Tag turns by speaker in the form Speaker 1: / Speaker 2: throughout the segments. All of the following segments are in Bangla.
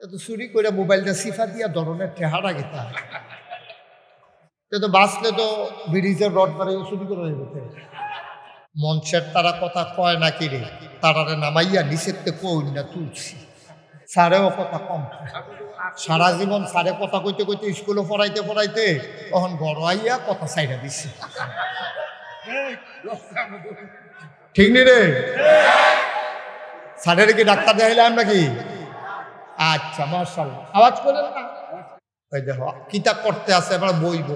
Speaker 1: তো চুরি করে মোবাইলটা সিফা দিয়া ধরনের ঠেহারা গেতা তো বাঁচলে তো ব্রিজের রড বাড়ি চুরি করে যেতে মঞ্চের তারা কথা কয় না কি রে তারারে নামাইয়া নিচের কই না তুলছি স্যারেও কথা কম সারা জীবন স্যারে কথা কইতে কইতে স্কুলে পড়াইতে পড়াইতে তখন বড় আইয়া কথা চাইরা দিচ্ছে ঠিক নি রে স্যারের কি ডাক্তার দেখাইলাম নাকি আচ্ছা মাশাআল্লাহ আওয়াজ করেন না ওই দেখো কিতাব পড়তে আছে এবার বইব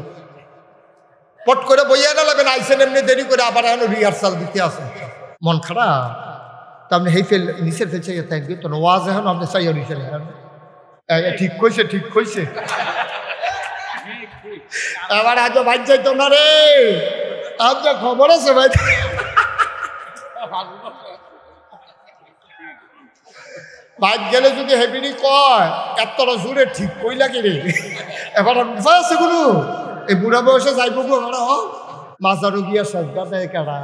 Speaker 1: পট করে বইয়া না লাগবে আইসেন এমনি দেরি করে আবার এখন রিহার্সাল দিতে আসে মন খারাপ তা আপনি হেই ফেল নিচের ফেল চাইয়া থাকবে তো ওয়াজ এখন আপনি চাইয়া নিচে ঠিক কইছে ঠিক কইছে এবার আজ ভাই যাইতো না রে আপনার খবর আছে ভাই বাইক গেলে যদি হেবিনি কয় এতটা জোরে ঠিক কইলা কি রে এবার উপায় আছে কোনো এই বুড়া বয়সে যাইব কারা হ মাজারও গিয়া শ্রদ্ধা দেয় কারা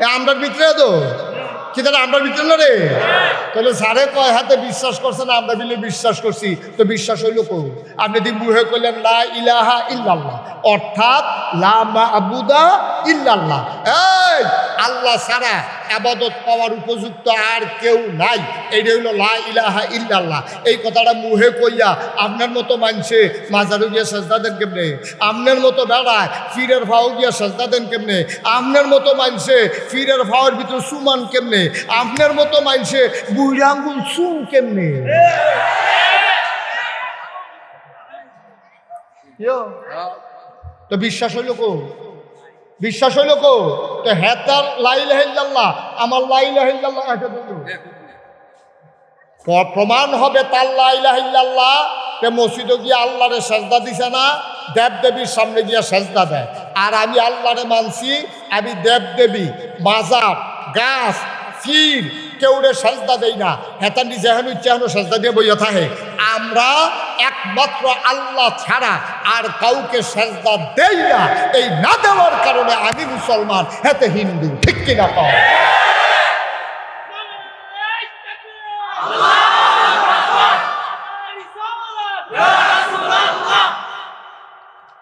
Speaker 1: আমরার ভিতরে তো কি তাহলে আমরার ভিতরে না রে তাহলে সারে কয় হাতে বিশ্বাস করছে না আমরা বিলে বিশ্বাস করছি তো বিশ্বাস হইল কো আপনি যদি মুহে করলেন লা ইলাহা ইল্লাল্লাহ অর্থাৎ লা মা'বুদা ইল্লাল্লাহ এই আল্লাহ ছাড়া ইবাদত পাওয়ার উপযুক্ত আর কেউ নাই এইটা হইল লা ইলাহা ইল্লাল্লাহ এই কথাটা মুহে কইয়া আপনার মতো মানুষে মাজারু গিয়া সেজদা দেন কেমনে আপনার মতো বেড়ায় ফিরের ভাও গিয়া সেজদা দেন কেমনে আপনার মতো মানুষে ফিরের ভাওয়ের ভিতরে সুমান কেমনে আপনার মতো মানুষে বুড়ি আঙ্গুল সুন কেমনে তো বিশ্বাস হইল কো বিশ্বাস হইল কো তো হ্যাঁ তার লা ইলাহা ইল্লাল্লাহ আমার লা ইলাহা ইল্লাল্লাহ এটা প্রমাণ হবে তার লা ইলাহা ইল্লাল্লাহ তে মসজিদে গিয়ে আল্লাহরে সেজদা দিছে না দেব দেবীর সামনে গিয়া সেজদা দেয় আর আমি আল্লাহরে মানছি আমি দেব দেবী মাজার গাছ ফির কেউরে সেজদা দেই না হেতা নিজে হেন ইচ্ছাহেন সেজদা দিয়ে বইয়া থাকে আমরা একমাত্র আল্লাহ ছাড়া আর কাউকে সেজদা দেই না এই না দেওয়ার কারণে আমি মুসলমান হেতে হিন্দু ঠিক কিনা পাও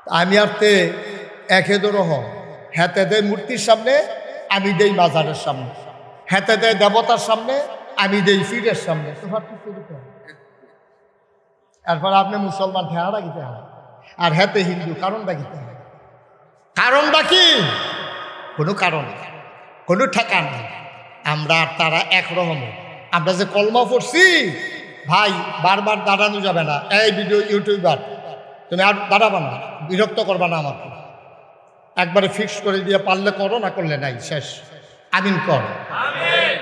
Speaker 1: আমি আর তে একে দরহ হেতে দেয় মূর্তির সামনে আমি দেই মাজারের সামনে হেতে দেয় দেবতার সামনে আমি দেই ফিরের সামনে এরপর আপনি মুসলমান ঠেহারা গিতে হয় আর হেতে হিন্দু কারণটা গিতে হয় কারণটা কি কোনো কারণ কোনো ঠেকা নেই আমরা আর তারা একরকম আমরা যে কলমা পড়ছি ভাই বারবার দাঁড়ানো যাবে না এই ভিডিও ইউটিউবার তুমি আর দাঁড়াবা না বিরক্ত করবা না আমাকে একবারে ফিক্স করে দিয়ে পারলে করো না করলে নাই শেষ আমিন কর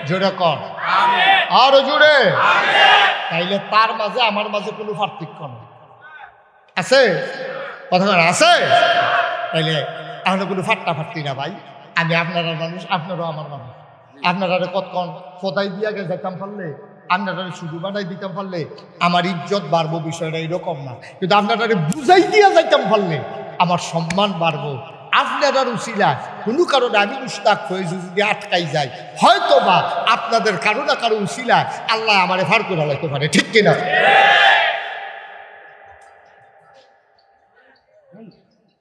Speaker 1: জোরে কর আরো জোরে তাইলে তার মাঝে আমার মাঝে কোনো পার্থক্য নেই আছে কথা আছে তাইলে এখন কোনো ফাট্টাফাট্টি না ভাই আমি আপনারা মানুষ আপনারাও আমার মানুষ আপনারা কতক্ষণ কোথায় দিয়া গে যেতাম পারলে আপনারা শুধু বানাই দিতাম পারলে আমার ইজ্জত বাড়বো বিষয়টা এরকম না কিন্তু আপনারা বুঝাই দিয়া যাইতাম পারলে আমার সম্মান বাড়বো আপনারা উসিলা কোনো কারণে আমি মুস্তাক হয়ে যদি আটকাই যাই হয়তো বা আপনাদের কারো না কারো উসিলা আল্লাহ আমারে ফার করে লাইতে পারে ঠিক কিনা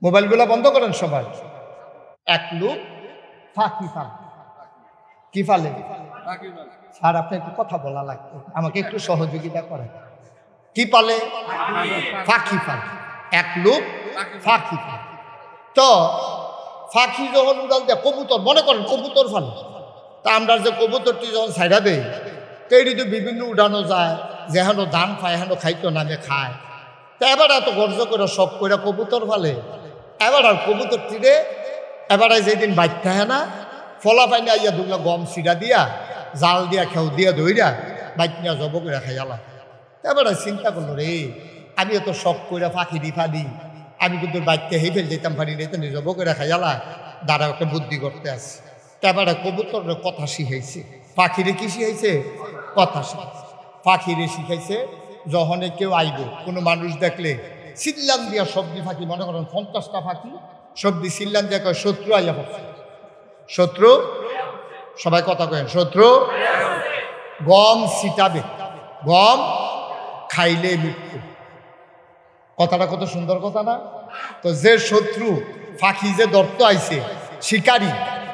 Speaker 1: মোবাইলগুলো বন্ধ করেন সবাই এক লোক ফাঁকি ফাল কি ফালে স্যার আপনি একটু কথা বলা লাগবে আমাকে একটু সহযোগিতা করেন কি পালে ফাঁকি ফাল এক লোক ফাঁকি ফাল তো ফাঁকি যখন উড়াল দেয় কবুতর মনে করেন কবুতর ফাল তা আমরা যে কবুতরটি যখন ছাইড়া দেয় তো এটি তো বিভিন্ন উড়ানো যায় যেহেন ধান খায় হেন খাইতো নামে খায় তা এবার এত গর্জ করে সব করে কবুতর ফালে এবার আর কবুতরটিরে এবারে যেদিন বাইক থাকে না ফলা পাইনি আইয়া দুগুলো গম সিরা দিয়া জাল দিয়া খেউ দিয়া ধইরা বাইক নিয়ে জব করে খাইয়ালা এবারে চিন্তা করলো রে আমি এত শখ করে ফাঁকি দি ফাদি আমি কিন্তু বাইককে হেই ফেল যেতাম পারি রে তো জব করে খাইয়ালা দাঁড়া একটা বুদ্ধি করতে আসি এবারে কবুতর কথা শিখাইছে পাখিরে কি শিখাইছে কথা শিখাইছে পাখিরে শিখাইছে যখনে কেউ আইব কোনো মানুষ দেখলে চিল্লান দিয়া সবজি ফাঁকি মনে করেন 50টা ফাঁকি সবজি চিল্লান দিয়া কয় শত্রু আইয়া পড়ছে শত্রু সবাই কথা কেন, শত্রু গম ছিটাবে, গম খাইলে মৃত্যু। কথাটা কত সুন্দর কথা না? তো যে শত্রু ফাঁকি যে দর্ত আইছে শিকারী,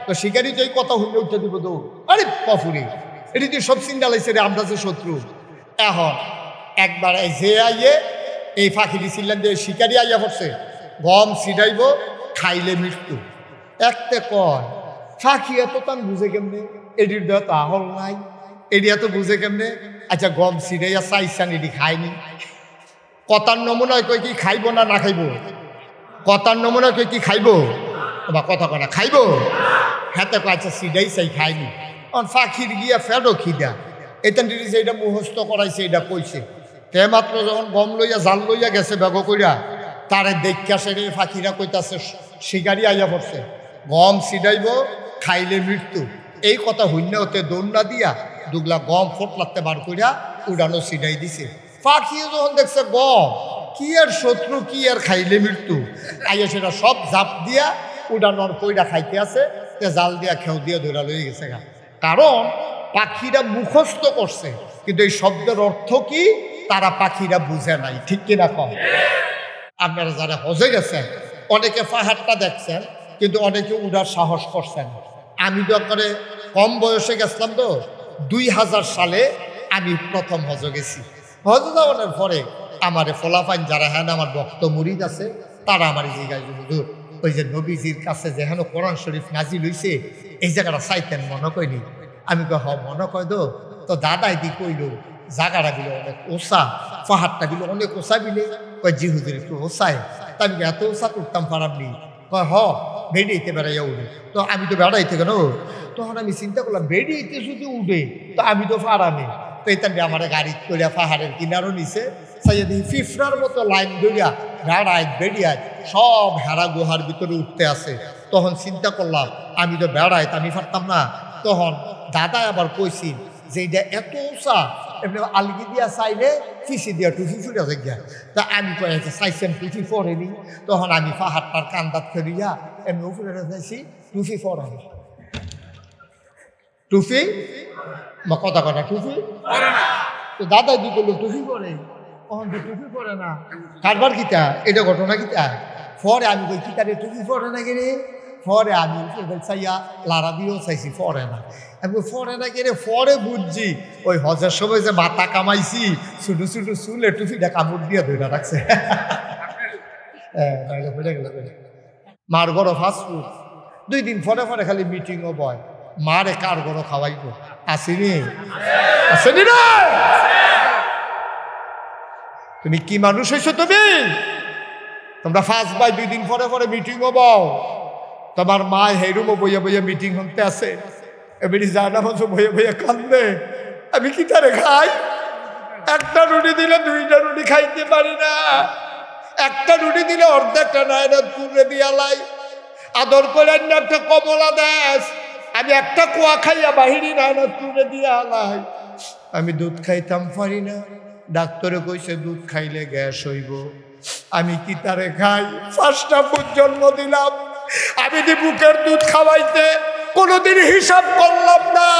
Speaker 1: তো শিকারী তো এই কথা হইলে উঠে দিব তো, আরে পফুরে এটি তুই সব চিন্তা লাইছে রে, আমরা যে শত্রু। এখন একবার যে আইয়ে এই ফাঁকি দিছিলেন যে শিকারী আইয়া পড়ছে, গম ছিটাইব খাইলে মৃত্যু। একতে কয় ফাঁকি এত তান বুঝে কেমনে, এটির দেহ তো আহল নাই, এটি এত বুঝে কেমনে? আচ্ছা গম ছিটাইয়া চাইছান, এটি খায়নি। কথার নমুনায় কই কি খাইব না না খাইব? কথার নমুনায় কই কি খাইব বা কথা কয় না খাইব? হাতে কয় আচ্ছা সিডাই চাই খাইনি। কারণ ফাঁকির গিয়া ফেডো খিদা এখান থেকে যে এটা মুখস্থ করাইছে এটা কইছে, তে মাত্র যখন গম লইয়া জাল লইয়া গেছে বেগ কইরা, তারে দেখা সেরে ফাঁকিরা কইতাছে শিকারি আইয়া পড়ছে, গম সিডাইব খাইলে মৃত্যু। এই কথা হইনা হতে দৌড়া দিয়া দুগলা গম ফোটলাতে বার কইরা উড়ানো সিডাই দিছে। পাখি যখন দেখছে গম কি আর শত্রু কি আর খাইলে মৃত্যু, আইয়া সেটা সব জাপ দিয়া উড়ানোর কইরা খাইতে আছে, তে জাল দিয়া খেউ দিয়া ধরা লয়ে গেছে গা। কারণ পাখিরা মুখস্থ করছে, কিন্তু এই শব্দের অর্থ কি তারা পাখিরা বুঝে নাই। ঠিক কিনা কম? আপনারা যারা হজে গেছেন অনেকে পাহাড়টা দেখছেন, কিন্তু অনেকে উড়ার সাহস করছেন। আমি তো করে কম বয়সে গেছিলাম, তো 2000 সালে আমি প্রথম হজে গেছি। হজে যাওয়ার পরে আমার ফলাফাইন যারা হ্যাঁ আমার ভক্ত মুরিদ আছে, তারা আমার জিজ্ঞাসা হুজুর ওই যে নবীজির কাছে যেখানে কোরআন শরীফ নাজিল হইছে এই জায়গাটা চাইতেন মনে কইনি? আমি কই হ মনে কয় তো দাদাই দি কইল জায়গাটা বিলে অনেক ওষা, পাহাড়টা বিলে অনেক ওষা বিলে। কয় জি হুজুর একটু ওষায়। তা আমি এত ওষা করতাম পারামনি? কয় হ বেড়িয়েতে বেড়াইয়া উঠে। তো আমি তো বেড়াইতে কেন, তখন আমি চিন্তা করলাম বেড়িয়েতে যদি উঠে তো আমি তো পারামে। তো এইটা আমার গাড়ি করিয়া পাহাড়ের কিনারও নিচে চাইয়া দেখি ফিফরার মতো লাইন ধরিয়া বেড়ায় বেড়িয়ায় সব হেরা গুহার ভিতরে উঠতে আছে। তখন চিন্তা করলাম আমি তো বেড়াই, আমি পারতাম না। তখন দাদা আবার কইছি যে এটা এত উঁচা, এমনি আলগি দিয়া চাইলে ফিসি দিয়া টুফি ফুটে যায়। তা আমি কয়েছি চাইছেন টুফি পরেনি? তখন আমি পাহাড়টার কান্দাত ফেরিয়া এমনি উপরে চাইছি টুফি পরানি। টুফি বা কথা কথা টুফি তো দাদা দি করলো টুফি পরে, তখন তো টুফি পরে না। কারবার কিতা এটা ঘটনা কিতা? পরে আমি কই কিতারে টুফি পরে না গেলে, পরে আমি চাইয়া লারা দিয়েও চাইছি পরে না। আমি পরে না গেলে পরে বুঝছি ওই হজের সময় যে মাথা কামাইছি ছোটো ছোটো চুলে টুফিটা কামড় দিয়ে ধরে রাখছে। মার গড় ফাস্টফুড 2 দিন পরে পরে খালি মিটিংও বয়, মারে কার গড় খাওয়াইব আসেনি? আসেনি না? তুমি কি মানুষ হয়েছো? তোমরা ফার্স্ট বাই 2 দিন পরে পরে মিটিংও বও। তোমার মা হেরুমও বইয়া বইয়া মিটিং হতে আছে, এবারে জানা মাঝে বইয়া বইয়া কান্দে। আমি কি তারে খাই? একটা রুটি দিলে 2টা রুটি খাইতে পারি না, একটা রুটি দিলে অর্ধেকটা নায়না তুলে দিয়া লাই। আদর করে একটা কমলা দেশ, আমি একটা কুয়া খাইয়া বাহিরি নায়না তুলে দিয়া লাই। আমি দুধ খাইতাম পারি না, ডাক্তারে কইছে দুধ খাইলে গ্যাস হইব। আমি কি তারে খাই? 5টা পুত জন্ম দিলাম, আমি দি বুকের দুধ খাওয়াইতে কোনোদিন হিসাব করলাম না।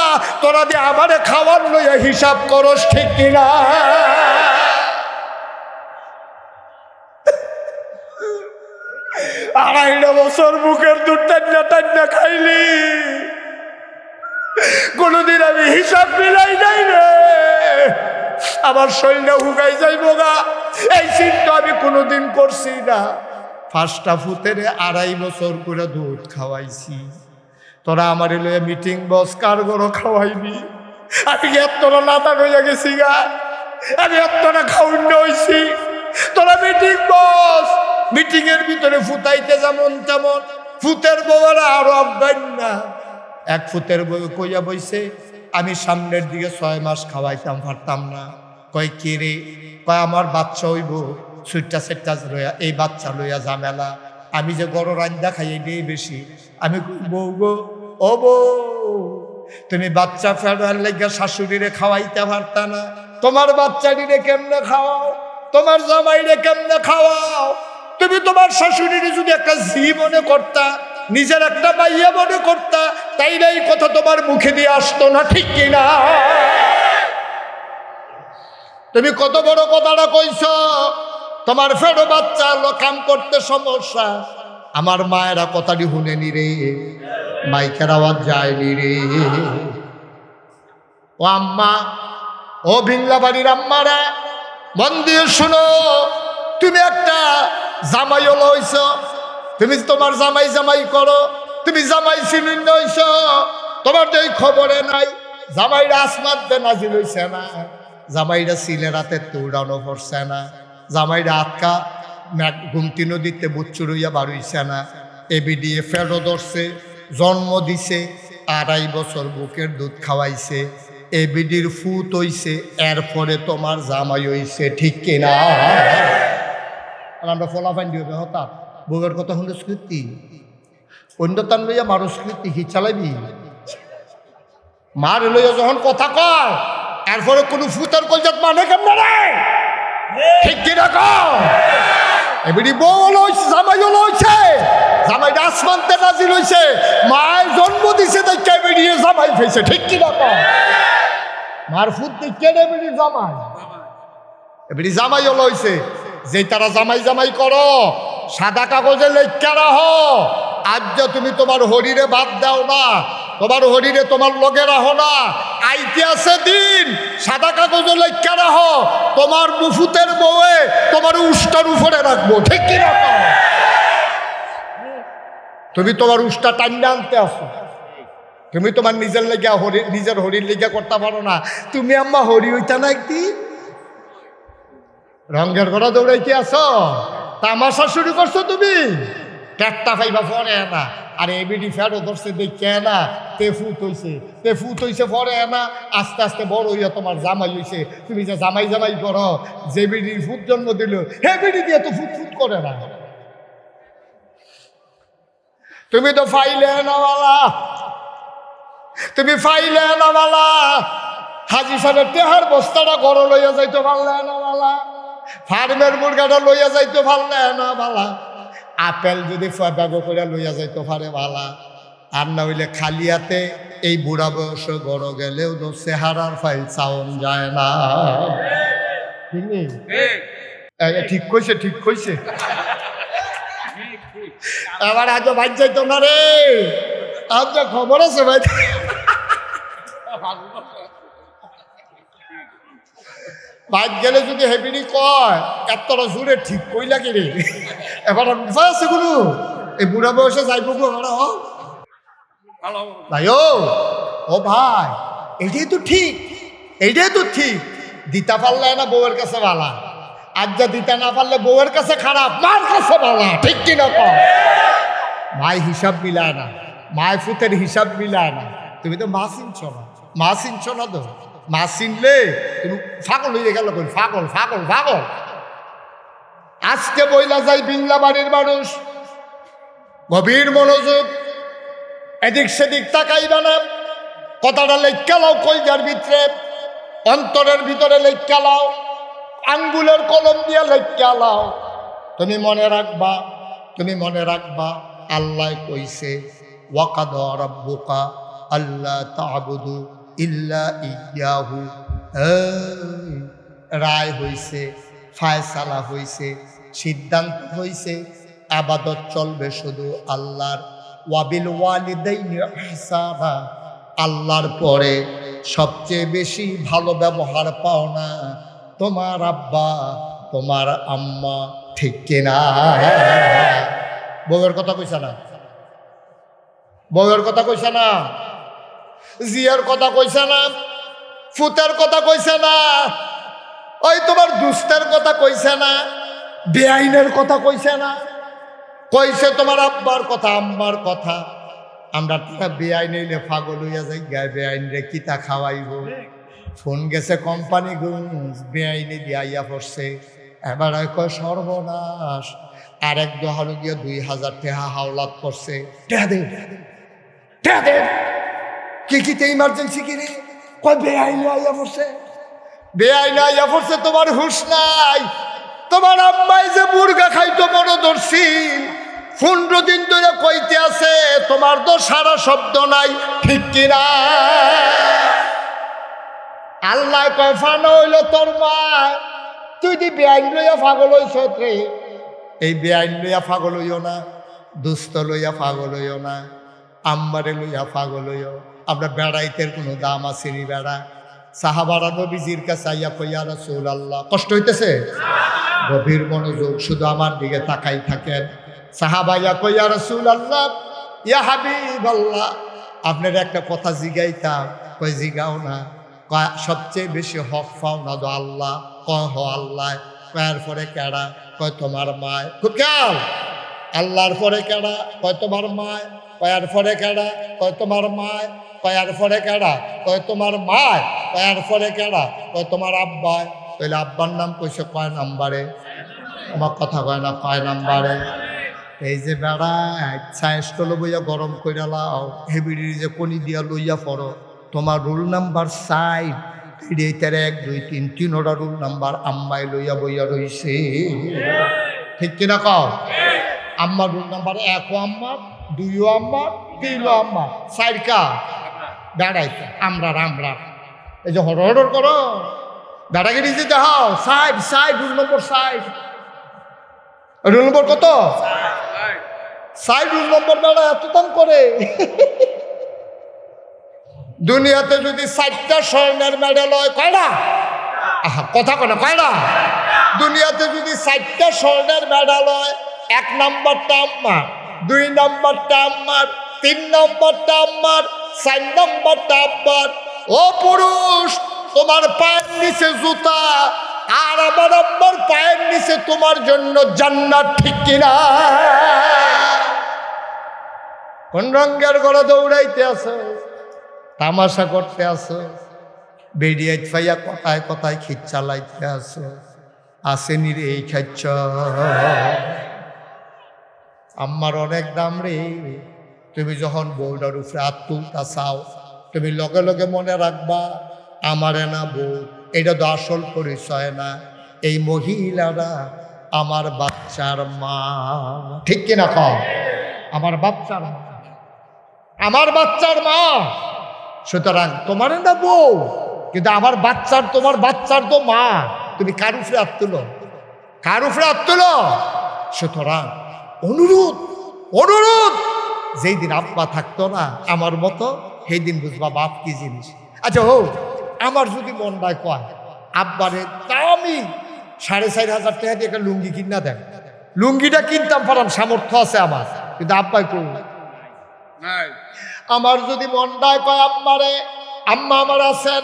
Speaker 1: তোরা দিয়ে আমারে খাওয়ার লইয়া হিসাব করস, ঠিক কিনা? আড়াইটা বছর বুকের দুধ টান্না টান্না খাইলি, কোনোদিন আমি হিসাব মিলাই নাই রে। আমার শরীরটা হুগাই যাইব গা, এই চিন্তা আমি কোনোদিন করছি না। 5টা ফুতের 2.5 বছর করে দুধ খাওয়াইছি। তোরা আমার লইয়া মিটিং বস, কার গরো খাওয়াইবি? আমি এতটা লাতা হইয়া গেছি গা, আমি এতটা খাওয়ান্য হয়েছি। তোরা মিটিং বস, মিটিং এর ভিতরে ফুটাইতে যেমন তেমন, ফুতের বউরা আরো অজ্ঞান না। 1 ফুতের বউ কইয়া বইছে আমি সামনের দিকে 6 মাস খাওয়াইতাম পারতাম না। কয় কে রে? কয় আমার বাচ্চা হইব, সুইটটা সেটটা লইয়া, এই বাচ্চা লইয়া ঝামেলা। আমি যে গরু রান্দা খাই এটাই বেশি। আমি বউ গো, ও বউ, তুমি বাচ্চা ফেরার লেগে শাশুড়িরে খাওয়াইতে পারতা না? তোমার বাচ্চাটিরে কেমনে খাওয়াও, তোমার জামাইরে কেমনে খাওয়াও? তুমি তোমার শাশুড়িরে যদি একটা ঝি মনে করতা, নিজের একটা মাইয়া মনে করতা, তাইলে এই কথা তোমার মুখে দিয়ে আসতো না, ঠিক কিনা? তুমি কত বড় কথাটা কইছ, তোমার ফেরো বাচ্চা কাম করতে সমস্যা, আমার মায়েরা কথাটি শুনেনি রে, মাইকের আওয়াজ যায়নি রে। ও আম্মা, ও ভিংলা বাড়ির আম্মারা, মন দিয়ে শুনো, তুমি একটা জামাই হইছ, তুমি তোমার জামাই জামাই করো, তুমি জামাই সিলিন্ড হইছ, তোমার তো এই খবরে নাই জামাইরা আসমানতে নাজিল হইছে না, জামাইরা সিলে রাতে দৌড়ানো পড়ছে না, জামাইরা আটকা গুমতি নদীতে বুচ্চুর হইয়া বাড়ইছে না, এবিডিএ ফেরো ধরছে, জন্ম দিছে, 2.5 বছর বুকের দুধ খাওয়াইছে, এবিডির ফুট হইছে, এরপরে তোমার জামাই হইছে, ঠিক কিনা? আমরা ফলাফাইন দিবে হঠাৎ বউয়ের কথা শুনে স্মৃতি অন্য তান লইয়া মারো স্মৃতি হি চালাবি, মার লইয়া যখন কথা কয় এরপরে কোনো ফুটার কলজাত মানে কেমন রে, ঠিক কিনা কও? এবিডি বউ হলো হইছে, জামাই হলো হইছে, জামাইটা আসমানতে নাজিল হইছে, মায়ের জন্ম দিছে তাই কেবিডিয়ে জামাই ফেছে, ঠিক কিনা কও? মার ফুট দেখে এবিডি জামাই, এবিডি জামাই হলো হইছে। যে তারা জামাই জামাই করো, সাদা কাগজে লেখা রাখো, আজ যে তুমি তোমার হরিরে বাদ দাও না, তোমার হরিরে তোমার লগে রাখো না, আইতে আছে দিন সাদা কাগজে লেখা রাখো, তোমার মুফুতের বউয়ে তোমার উষ্টার উপরে রাখবো, ঠিক কি রাখো? তুমি তোমার উষ্টা টাইনে আনতে আসো, তুমি তোমার নিজের লেগে নিজের হরির লেগে করতে পারো না, তুমি আম্মা হরি হইতা না একদিন রঙের ঘোড়া দৌড়াইতে আসো, তামাশা শুরু করছো তুমি, পেটটা পাইবা পরে না, আর এবিডি ফেরো ধরছে দেখে না, তে ফুট হইছে পরে না, আস্তে আস্তে বড় হইয়া তোমার জামাই হইছে, তুমি যে জামাই জামাই করো, যে বিডির ফুট জন্ম দিল হে বিডি দিয়ে তো ফুট ফুট করে না, তুমি তো ফাইলে নাওয়ালা, তুমি ফাইলে নাওয়ালা, হাজি সাহেবের টেহার বস্তাটা ঘর লইয়া যাইতো পারলে নাওয়ালা, ফার্মের মুরগাটা লইয়া যাইতো পারলে না বালা, আপেল যদি ব্যাগ করে লইয়া যাইতো পারে বালা, আর না হইলে খালিয়াতে এই বুড়া বয়সে গড় গেলেও তো চেহারার ফাইল চাউন যায় না, ঠিক কইছে, ঠিক কইছে। এবার আজ ভাই যাইতো না রে, আজ যা খবর আছে ভাই, বাইক গেলে যদি হেবিনি কয় এতটা জোরে ঠিক কইলা কি রে, এবার উপায় আছে কোনো, এই বুড়া বয়সে যাইব ভাই, ও ভাই এইটাই তো ঠিক, এইটাই তো ঠিক, দিতা পারলে না বউয়ের কাছে ভালা, আজ যা দিতা না পারলে বউয়ের কাছে খারাপ, মার কাছে ভালা, ঠিক কিনা কও? মাই হিসাব মিলায় না, মায় ফুতের হিসাব মিলায় না, তুমি তো মা চিনছ না, মা চিনছ না তো, মা চিনলে তুমি পাগল হয়ে গেল, পাগল পাগল পাগল। আজকে বইলা যাই বিংলা বাড়ির মানুষ, গভীর মনোযোগ, এদিক সেদিক তাকাইবা না, কথাটা লেখা লাও কলজার ভিতরে, অন্তরের ভিতরে লেখা লাও, আঙ্গুলের কলম দিয়ে লেখা লাও, তুমি মনে রাখবা, তুমি মনে রাখবা, আল্লাহ কইছে ওয়াকাদা রাব্বুকা আল্লা তা'বুদু ইল্লা ইয়াহু, রায় হইছে, ফায়সালা হইছে, সিদ্ধান্ত হইছে, আবাদত চলবে শুধু আল্লাহর, ওয়াবিল ওয়ালিদাইনি ইহসানা, আল্লাহর পরে সবচেয়ে বেশি ভালো ব্যবহার পাও না তোমার আব্বা তোমার আম্মা, ঠিক কিনা? বউয়ের কথা কইছে না, বউয়ের কথা কইছে না, জিয়ার কথা কইছে না, ফুতের কথা কইছে না, ওই তোমার দুস্তের কথা কইছে না, বেআইনের কথা কইছে না, কইছে তোমার আব্বার কথা আম্মার কথা। আমরা বেআইন হইলে পাগল হইয়া যাই, গায়ে বেআইন রে কিতা খাওয়াইব, ফোন গেছে কোম্পানি গুঞ্জ, বেআইনি দিয়াইয়া পড়ছে, এবার কয় সর্বনাশ, আরেক দোহানো গিয়ে 2000 টাকা হাওলাত করছে, টেহা দে টেহা দে, কিতে ইমার্জেন্সি কিনে কয় বেআইনি আইয়া পড়ছে, বেআইনি আইয়া পড়ছে, তোমার হুশ নাই, তোমার আম্মাই যে মুরগা খাইতো মনে ধরছি, 15 দিন ধরে কইতে আছে তোমার তো সারা শব্দ নাই, ঠিক কিনা? আল্লাহ কয় ফানো হইল তোর মা, তুই দি বেআইন লইয়া পাগল হইছ রে। এই বেআইন লইয়া পাগল হইও না, দুস্থ লইয়া পাগল হইও না, আম্মারে লইয়া পাগল হইও। আমরা বেড়াইতের কোনো দাম আছে নি? বেড়া সাহাবারা নবীজির কাছে আইয়া কইয়া রাসূলুল্লাহ, কষ্ট হইতেছে? গভীর মনোযোগ, শুধু আমার দিকে তাকাই থাকেন। সাহাবাইয়া কইয়া রাসূলুল্লাহ, ইয়া হাবিবাল্লাহ, আপনার একটা কথা জিগাইতাম। কই জিগাও না। কয় সবচেয়ে বেশি হক পাও না তো আল্লাহ। কয় হ আল্লাহ। কয়ার পরে কেডা? কয় তোমার মায়। খুব খেয়াল। আল্লাহর পরে কেডা? কয় তোমার মায়। কয়ার পরে কেডা? কয় তোমার মায়। কয়ার পরে কেডা? কয় তোমার মায়। কয়ার পরে কেডা? কয় তোমার আব্বায়। তাহলে আব্বার নাম কইছে কয় নাম্বারে? আমার কথা কয় না, কয় নাম্বারে? এই যে বেড়া ছায়াস্টল বইয়া গরম কইরা লাও, হেবিড়ি যে কনি দিয়া লইয়া পড়ো, তোমার রুল নাম্বার 4, এইটার 1 2 3 3টা রুল নাম্বার আম্মাই লইয়া বইয়া রইছে, ঠিক কিনা কও? আম্মার রুল নাম্বার 1 ও আম্মার, 2 ও আম্মার, 3 ও আম্মার, 4 কা বেড়াইতে আমরা আমরা। এই যে হড় হড় করো বেড়াগিরি যে দেখাও, 4 রুল নম্বর 4। রুল নম্বর কত? 4 রুল নম্বর। বেড়া এত দাম করে। দুনিয়াতে যদি 4টা স্বর্ণের মেডেল হয়, কয়টা? কথা কয় না, কয়টা? দুনিয়াতে যদি 4টা স্বর্ণের মেডেল হয়, 1 নাম্বারটা আম্মার, 2 নাম্বারটা আম্মার, 3 নাম্বারটা আম্মার, 4 নাম্বারটা আব্বার। ও পুরুষ, তোমার পায়ের নিচে জুতা, আর আমার আব্বার পায়ের নিচে তোমার জন্য জান্নাত, ঠিক কিনা? কোন রঙের গড়া দৌড়াইতে আছো? তামাশা করতে আসো? বেরিয়ে ফাইয়া কথায় কথায় খিচ চালাইতে আসো? আসেনি রে এই খাচ্ছ? আম্মার অনেক দাম রে। তুমি যখন বউটার উপরে হাত তুলতা চাও, তুমি লগে লগে মনে রাখবা, আমারে না বউ, এটা তো আসল পরিচয় না। এই মহিলারা আমার বাচ্চার মা, ঠিক কিনা কও? আমার বাচ্চার মা, আমার বাচ্চার মা। সুতরাং তোমার না বউ, কিন্তু আমার বাচ্চার, তোমার বাচ্চার তো মা। তুমি কার উপরে হাত তুলো? কার উপরে হাত তুলো? সুতরাং অনুরোধ, অনুরোধ, যেই দিন আব্বা থাকতো না আমার মতো, সেই দিন বুঝবা বাপ কি জিনিস। আচ্ছা হোক, আমার যদি মনটায় কয় আব্বারে দামি 4,500 টাকা দিয়ে একটা লুঙ্গি কিনা দেন, লুঙ্গিটা কিনতাম পারাম, সামর্থ্য আছে আমার, কিন্তু আব্বাই করুন। আমার যদি মনটায় কয় আম্মারে, আম্মা আমার আছেন,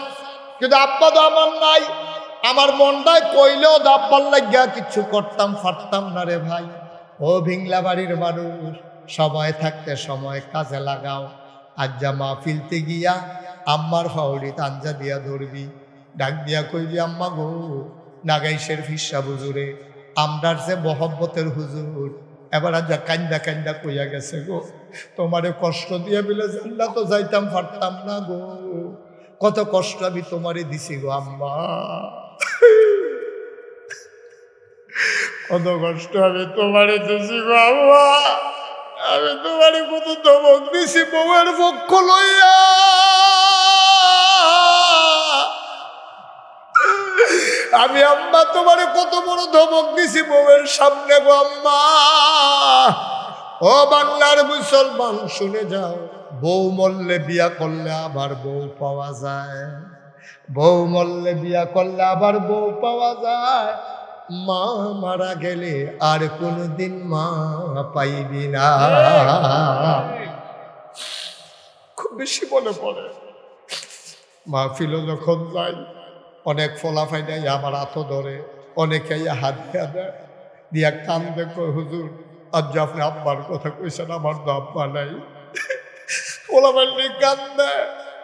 Speaker 1: কিন্তু আব্বা তো আমার নাই, আমার মনটায় কইলেও তো আব্বার লাগিয়া কিচ্ছু করতাম পারতাম না রে ভাই। ও ভিংলা বাড়ির মানুষ, সময় থাকতে সময় কাজে লাগাও। আজ যা মাহফিলতে গিয়া আম্মার ফাউরি তাঞ্জা দিয়া ধরবি, ডাক দিয়া কইবি আম্মা গো, নাগাইশের ফিসা হুজুরে, আমরার যে মহব্বতের হুজুর এবার আজ কান্দা কান্দা কইয়া গেছে গো, তোমারে কষ্ট দিয়ে বিলে জান্নাত তো যাইতাম পারতাম না গো, কত কষ্ট আমি তোমারে দিছি গো আম্মা, কত কষ্ট আমি তোমারে দিছি গো আম্মা, আমি তোমারে কত ধমক দিছি বউয়ের পক্ষ লইয়া, আমি আম্মা তোমারে কত বড় ধমক দিছি বউয়ের সামনে গো আম্মা। ও বাংলার মুসলমান শুনে যাও, বউ মরলে বিয়া করলে আবার বউ পাওয়া যায়, বউ মরলে বিয়া করলে আবার বউ পাওয়া যায়, মা মারা গেলে আর কোনদিন মা পাইবি না। খুব বেশি মনে পড়ে মাহফিল যখন যাই, অনেক ফলাফাই দেয়, আমার হাতও ধরে, অনেকে হাত দিয়া দেয়, দিয়া কান দেখো হুজুর আজ আপনি আব্বার কথা কইছেন, আমার তো আব্বা নাই, ফলাফাই নিয়ে কান দেয়,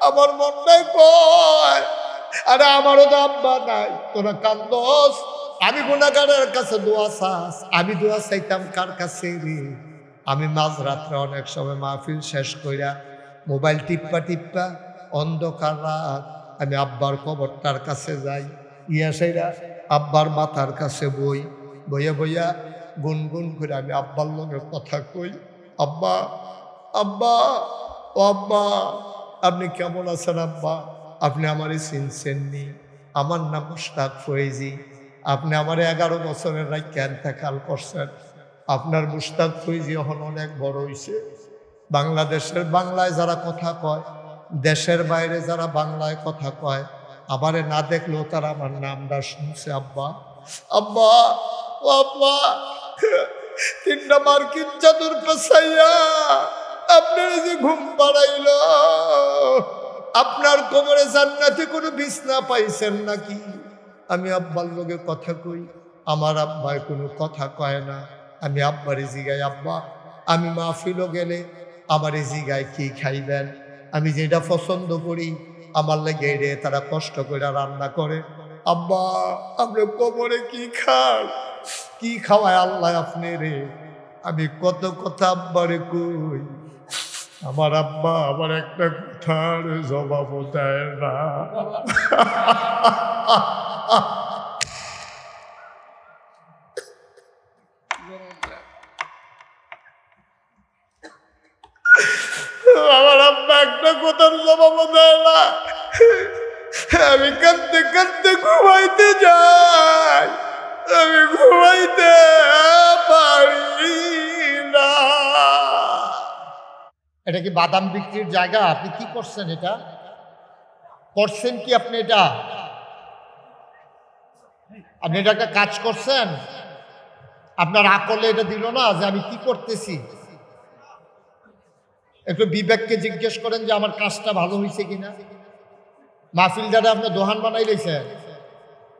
Speaker 1: আমার মন নাই কয় আরে আমারও তো আব্বা নাই, তোরা কান্দস, আমি গুনাহগারের কাছে দোয়া চাস, আমি দোয়া চাইতাম কার কাছে রে? আমি মাঝরাত্রে অনেক সময় মাহফিল শেষ কইরা মোবাইল টিপ্পা টিপ্পা অন্ধকার রাত আমি আব্বার কবরটার কাছে যাই, ইয়া সেরা আব্বার মাথার কাছে বই, বইয়া বইয়া গুনগুন করে আমি আব্বার লগে কথা কই, আব্বা আব্বা ও আব্বা আপনি কেমন আছেন আব্বা? আপনি আমারে চিনছেননি? আমার নাম মুশতাক ফয়েজি। আপনি আমার 11 বছরের রাইখা ইন্তেকাল করছেন। আপনার মুশতাক ফয়েজি এখন অনেক বড় হইছে। বাংলাদেশের বাংলায় যারা কথা কয়, দেশের বাইরে যারা বাংলায় কথা কয়, আমারে না দেখলেও তারা আমার নামটা শুনছে আব্বা আব্বা ও আব্বা। 3টা মার্কিন চাদর পেছাইয়া আপনার যে ঘুম পাড়াইল, আপনার কোমরে জান্নাতে কোনো বিছনা পাইছেন নাকি? আমি আব্বার লগে কথা কই, আমার আব্বাই কোনো কথা কয় না। আমি আব্বারে জিগাই, আব্বা আমি মাহফিলও গেলে আমার এই জিগায় কি খাইবেন? আমি যেটা পছন্দ করি আমার লাগে রে তারা কষ্ট করে রান্না করে। আব্বা আপনি কোমরে কি খান? কি খাওয়ায় আল্লাহ আপনি রে? আমি কত কথা আব্বারে কই, আমার আব্বা আমার একটা কথার জবাব দেয় না। আমার আব্বা একটা কথার জবাব দেয় না। আমি কাঁদতে কাঁদতে ঘুমাইতে যাই, আমি ঘুমাইতে পারি না। এটা কি বাদাম বিক্রির জায়গা? আপনি কি করছেন? এটা করছেন কি আপনি? আপনি এটা একটা কাজ করছেন? আপনার আকলে এটা দিল না যে আমি কি করতেছি? একটু বিবেককে জিজ্ঞেস করেন যে আমার কাজটা ভালো হয়েছে কিনা। মাহফিল যারা আপনার দোহান বানাই লেছেন,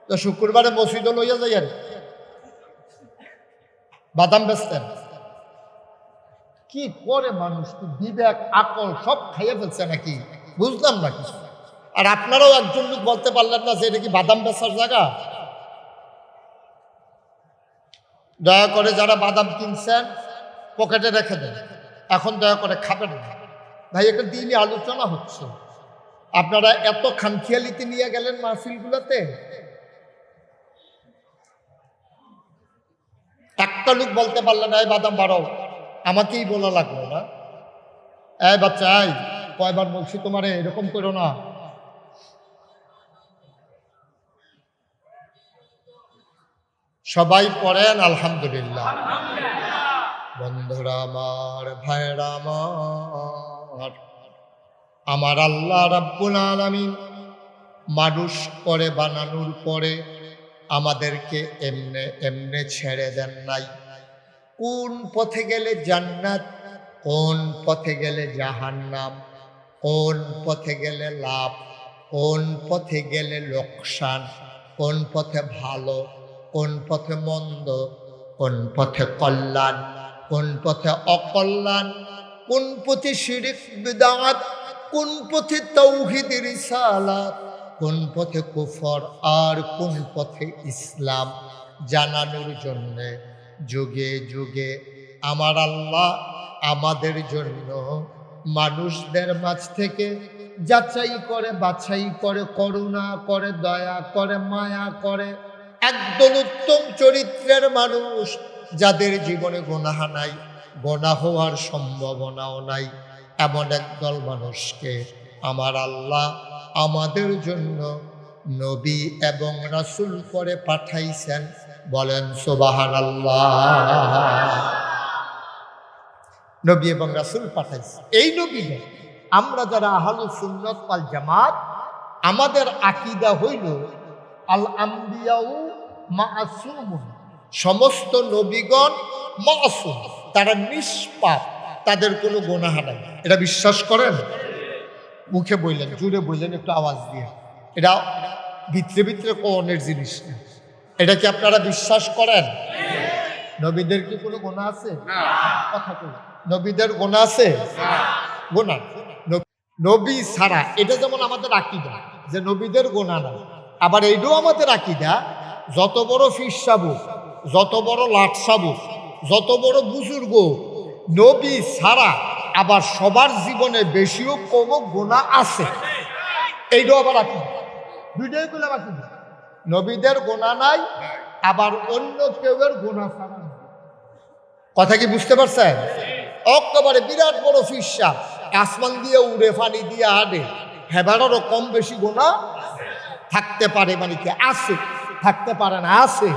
Speaker 1: তো শুক্রবারে মসজিদও লইয়া যাইয়েন, বাদাম বেচতেন। কি করে মানুষ? বিবেক আকল সব খাইয়ে ফেলছে নাকি? বুঝলাম না কিছু। আর আপনারাও একজন লোক বলতে পারলেন না যে এটা কি বাদাম বেচার জায়গা? দয়া করে যারা বাদাম কিনছেন পকেটে রেখে দেন, এখন দয়া করে খাবেন না। ভাই একটা দিনই আলোচনা হচ্ছে, আপনারা এত খামখেয়ালিতে নিয়ে গেলেন মাহফিলগুলোতে। একটা লোক বলতে পারলেন না এই বাদাম বাড়াও, আমাকেই বলা লাগলো না। এই বাচ্চা এই কয়বার বলছি তোমারে এরকম করো না। সবাই পড়েন আলহামদুলিল্লাহ। বন্ধুরা আমার, ভাইরা আমার, আমার আল্লাহ রাব্বুল আলামিন মানুষ করে বানানোর পরে আমাদেরকে এমনে এমনে ছেড়ে দেন নাই। কোন পথে গেলে জান্নাত, কোন পথে গেলে জাহান্নাম, কোন পথে গেলে লাভ, কোন পথে গেলে লোকসান, কোন পথে ভালো, কোন পথে মন্দ, কোন পথে কল্যাণ, কোন পথে অকল্যাণ, কোন পথে শিরক বিদআত, কোন পথে তাওহীদ রিসালাত, কোন পথে কুফর আর কোন পথে ইসলাম জানানোর জন্য যুগে যুগে আমার আল্লাহ আমাদের জন্য মানুষদের মাঝ থেকে যাচাই করে বাছাই করে, করুণা করে, দয়া করে, মায়া করে একদল উত্তম চরিত্রের মানুষ, যাদের জীবনে গুনাহ নাই, গুনাহ হওয়ার সম্ভাবনাও নাই, এমন একদল মানুষকে আমার আল্লাহ আমাদের জন্য নবী এবং রাসূল করে পাঠাইছেন। বলেন সুবহানাল্লাহ। নবী এবং রাসূল পাঠাইছেন। এই নবী আমরা যারা আহলুস সুন্নাত ওয়াল জামাত, আমাদের আকীদা হইল আল আম্বিয়াউ মাসুমুন, সমস্ত নবীগণ মাসুম, তারা নিষ্পাপ, তাদের কোনো গুনাহ নাই। এটা বিশ্বাস করেন? মুখে বললেন, জুড়ে বললেন, একটু আওয়াজ দিয়ে। এটা ভিতরে ভিতরে কোনের জিনিস না। এটা কি আপনারা বিশ্বাস করেন? নবীদের কি কোনো গুনাহ আছে? কথা বলে, নবীদের গুনাহ আছে? গুনাহ নবী ছাড়া, এটা যেমন আমাদের আকীদা যে নবীদের গুনাহ নাই, আবার এইটাও আমাদের আকীদা যত বড় পীর সাহেব, যত বড় লাট সাহেব, যত বড় বুজুর্গ, নবী ছাড়া আবার সবার জীবনে বেশিও কমও গুনাহ আছে। এইটাও আবার আকীদা, দুইটাই গুলো আকীদা। নবীদের গুনাহ নাই, আবার অন্য কেউয়ের গুনাহ ছাড়া। কথা কি বুঝতে পারছেন? একেবারে বিরাট বড় ফিসা, আসমান দিয়ে উড়ে, পানি দিয়ে আডে, হেবারেরও কম বেশি গোনা থাকতে পারে, মানে কি আছে, থাকতে পারে না, আছে,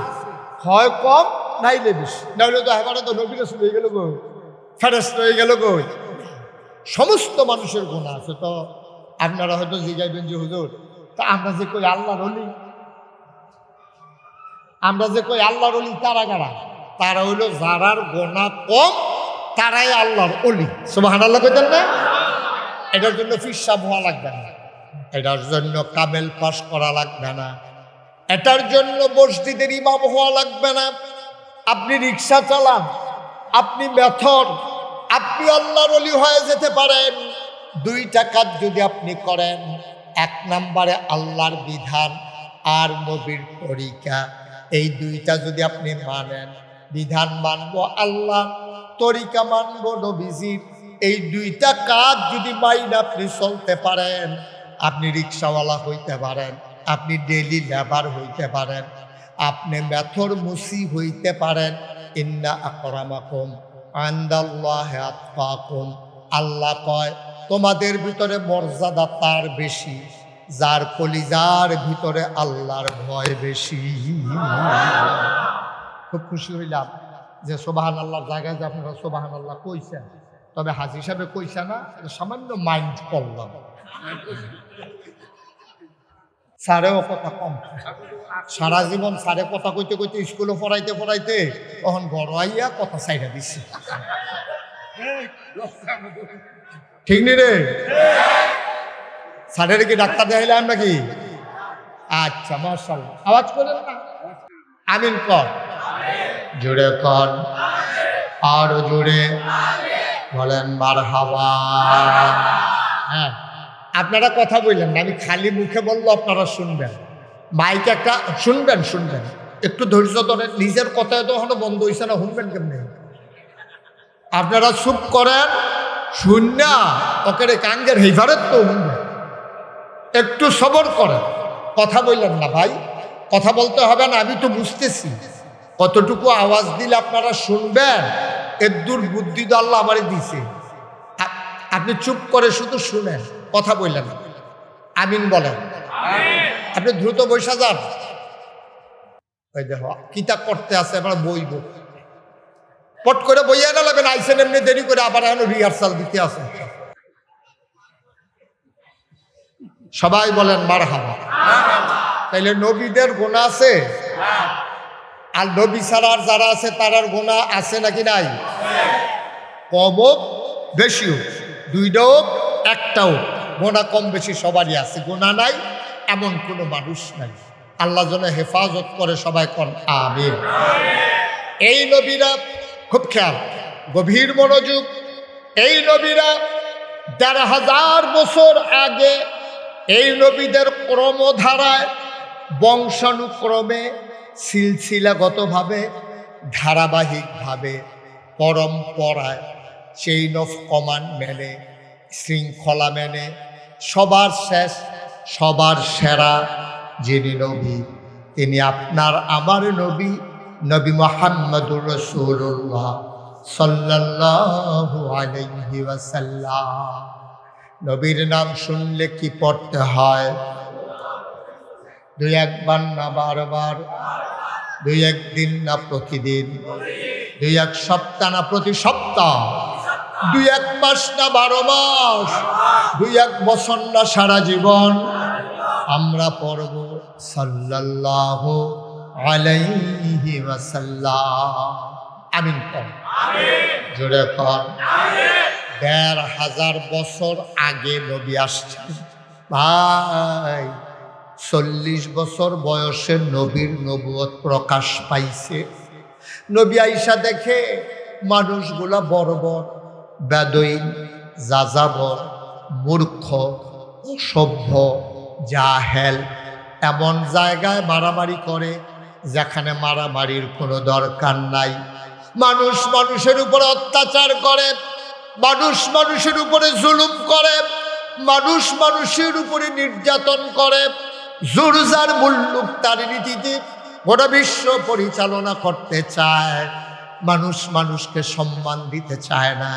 Speaker 1: হয় কম নাইলে বেশি, নাইলে তো হেবারে তো নবী রাসূল হয়ে গেল গো, ফেরেশতা হয়ে গেল গো। সমস্ত মানুষের গুনাহ আছে। তো আপনারা হয়তো জিজ্ঞাসবেন যে হুজুর, তা আমরা যে কই আল্লাহর ওলি, আমরা যে কই আল্লাহর ওলি তারা কারা? তারা হইল যারার গোনাহ কম, তারাই আল্লাহর ওলি। সুবহানাল্লাহ কইতেন না? এটার জন্য ফিরসাব হওয়া লাগবে না, এটার জন্য কামেল পাস করা লাগবে না, এটার জন্য মসজিদের ইমাম হওয়া লাগবে না। আপনি রিক্সা চালান, আপনি মেথর, আপনি আল্লাহর ওলি হয়ে যেতে পারেন। দুইটা কাজ যদি আপনি করেন, এক নম্বরে আল্লাহর বিধান আর নবীর তরিকা, এই দুইটা যদি আপনি মানেন, বিধান মানবো আল্লাহ, তরিকা মানবো নবীজির, এই দুইটা কাজ যদি মাইন আপনি চলতে পারেন, আপনি রিক্সাওয়ালা হইতে পারেন, আপনি ডেলি লেবার হইতে পারেন, আপনি মেথর মুসি হইতে পারেন। ইন্না আকরামাকুম ইনদাল্লাহি আতকাকুম, আল্লাহ কয় তোমাদের ভিতরে মর্যাদা তার বেশি যার কলিজার ভিতরে আল্লাহর ভয় বেশি। খুব খুশি হইলাম যে সুবহানাল্লাহর জায়গায় যে আপনারা সুবহানাল্লাহ কইছেন, তবে হাজি হিসাবে কইছে না, সামান্য মাইন্ড করলাম। স্যারেও কথা কম, সারা জীবন স্যারে কথা কইতে কইতে, স্কুলে পড়াইতে পড়াইতে তখন বড় আইয়া কথা চাইরা দিচ্ছে। ঠিক নি রে? স্যারের কি ডাক্তার দেখাইলাম নাকি? আচ্ছা, মাশাআল্লাহ। আওয়াজ করেন না, আমিন কর, জোরে কর, আর জোরে বলেন মারহাবা। হ্যাঁ, আপনারা কথা বললেন না, আমি খালি মুখে বললো আপনারা শুনবেন, মাইক একটা শুনবেন, শুনবেন, একটু ধৈর্য ধরেন। নিজের কথা তো এখনো বন্ধ হয়েছে না, শুনবেন কেমনি? আপনারা চুপ করেন, শুননা ওকে কাঙ্গের হেফারত তো শুনবেন, একটু সবর করেন, কথা বললেন না ভাই, কথা বলতে হবে না, আমি তো বুঝতেছি কতটুকু আওয়াজ দিলে আপনারা শুনবেন, এর দূর বুদ্ধি তো আল্লাহ আমারে দিছে। আপনি চুপ করে শুধু শুনেন, কথা বললেন না, আমিন বলেন। আপনি দ্রুত বৈশা যান, ওই দেখো কিতাব পড়তে আছে, আমরা বইব, পট করে বইয়া না লাগবেন, আইসেন এমনি দেরি করে, আবার এখন রিহার্সাল দিতে আছে। সবাই বলেন মারহাবা। তাইলে নবীদের গুনাহ আছে, আর নবী ছাড়ার যারা আছে তারার গুনাহ আছে নাকি নাই? কম হোক বেশি হোক, দুইটা হোক একটাও, গুনাহ কম বেশি সবারই আছে, গুনাহ নাই এমন কোনো মানুষ নাই। আল্লাহ যেন হেফাজত করে, সবাই কোন আমিন। এই নবীরা, খুব খেয়াল, গভীর মনোযোগ, এই নবীরা ১,৫০০ বছর আগে এই নবীদের ক্রমধারায়, বংশানুক্রমে, সিলসিলাগতভাবে, ধারাবাহিকভাবে, পরম্পরায়, চেইন অফ কমান্ড মেনে, শৃঙ্খলা মেনে, সবার শেষ, সবার সেরা যিনি নবী, তিনি আপনার আমার নবী, নবী মুহাম্মদুর রাসূলুল্লাহ সাল্লাল্লাহু আলাইহি ওয়াসাল্লাম। নবীর নাম শুনলে কি পড়তে হয়? দুই একবার না বারবার, দুই একদিন না প্রতিদিন, দুই এক সপ্তাহ না প্রতি সপ্তাহ, দুই এক মাস না 12 মাস, দুই এক বছর না সারা জীবন আমরা পড়ব সাল্লাল্লাহু আলাইহি ওয়াসাল্লাম। আমিন কর, জোরে কর। ১,৫০০ বছর আগে নবী আসছেন ভাই, ৪০ বছর বয়সে নবীর নবুয়ত প্রকাশ পাইছে। নবী আইসা দেখে মানুষগুলা বর্বর, বেদইন, যাযাবর, মূর্খ, অসভ্য, জাহেল, এমন জায়গায় মারামারি করে যেখানে মারামারির কোনো দরকার নাই। মানুষ মানুষের উপরে অত্যাচার করে, মানুষ মানুষের উপরে জুলুম করে, মানুষ মানুষের উপরে নির্যাতন করে, জোরজার মুল্লুক তার নীতিতে গোটা বিশ্ব পরিচালনা করতে চায়। মানুষ মানুষকে সম্মান দিতে চায় না,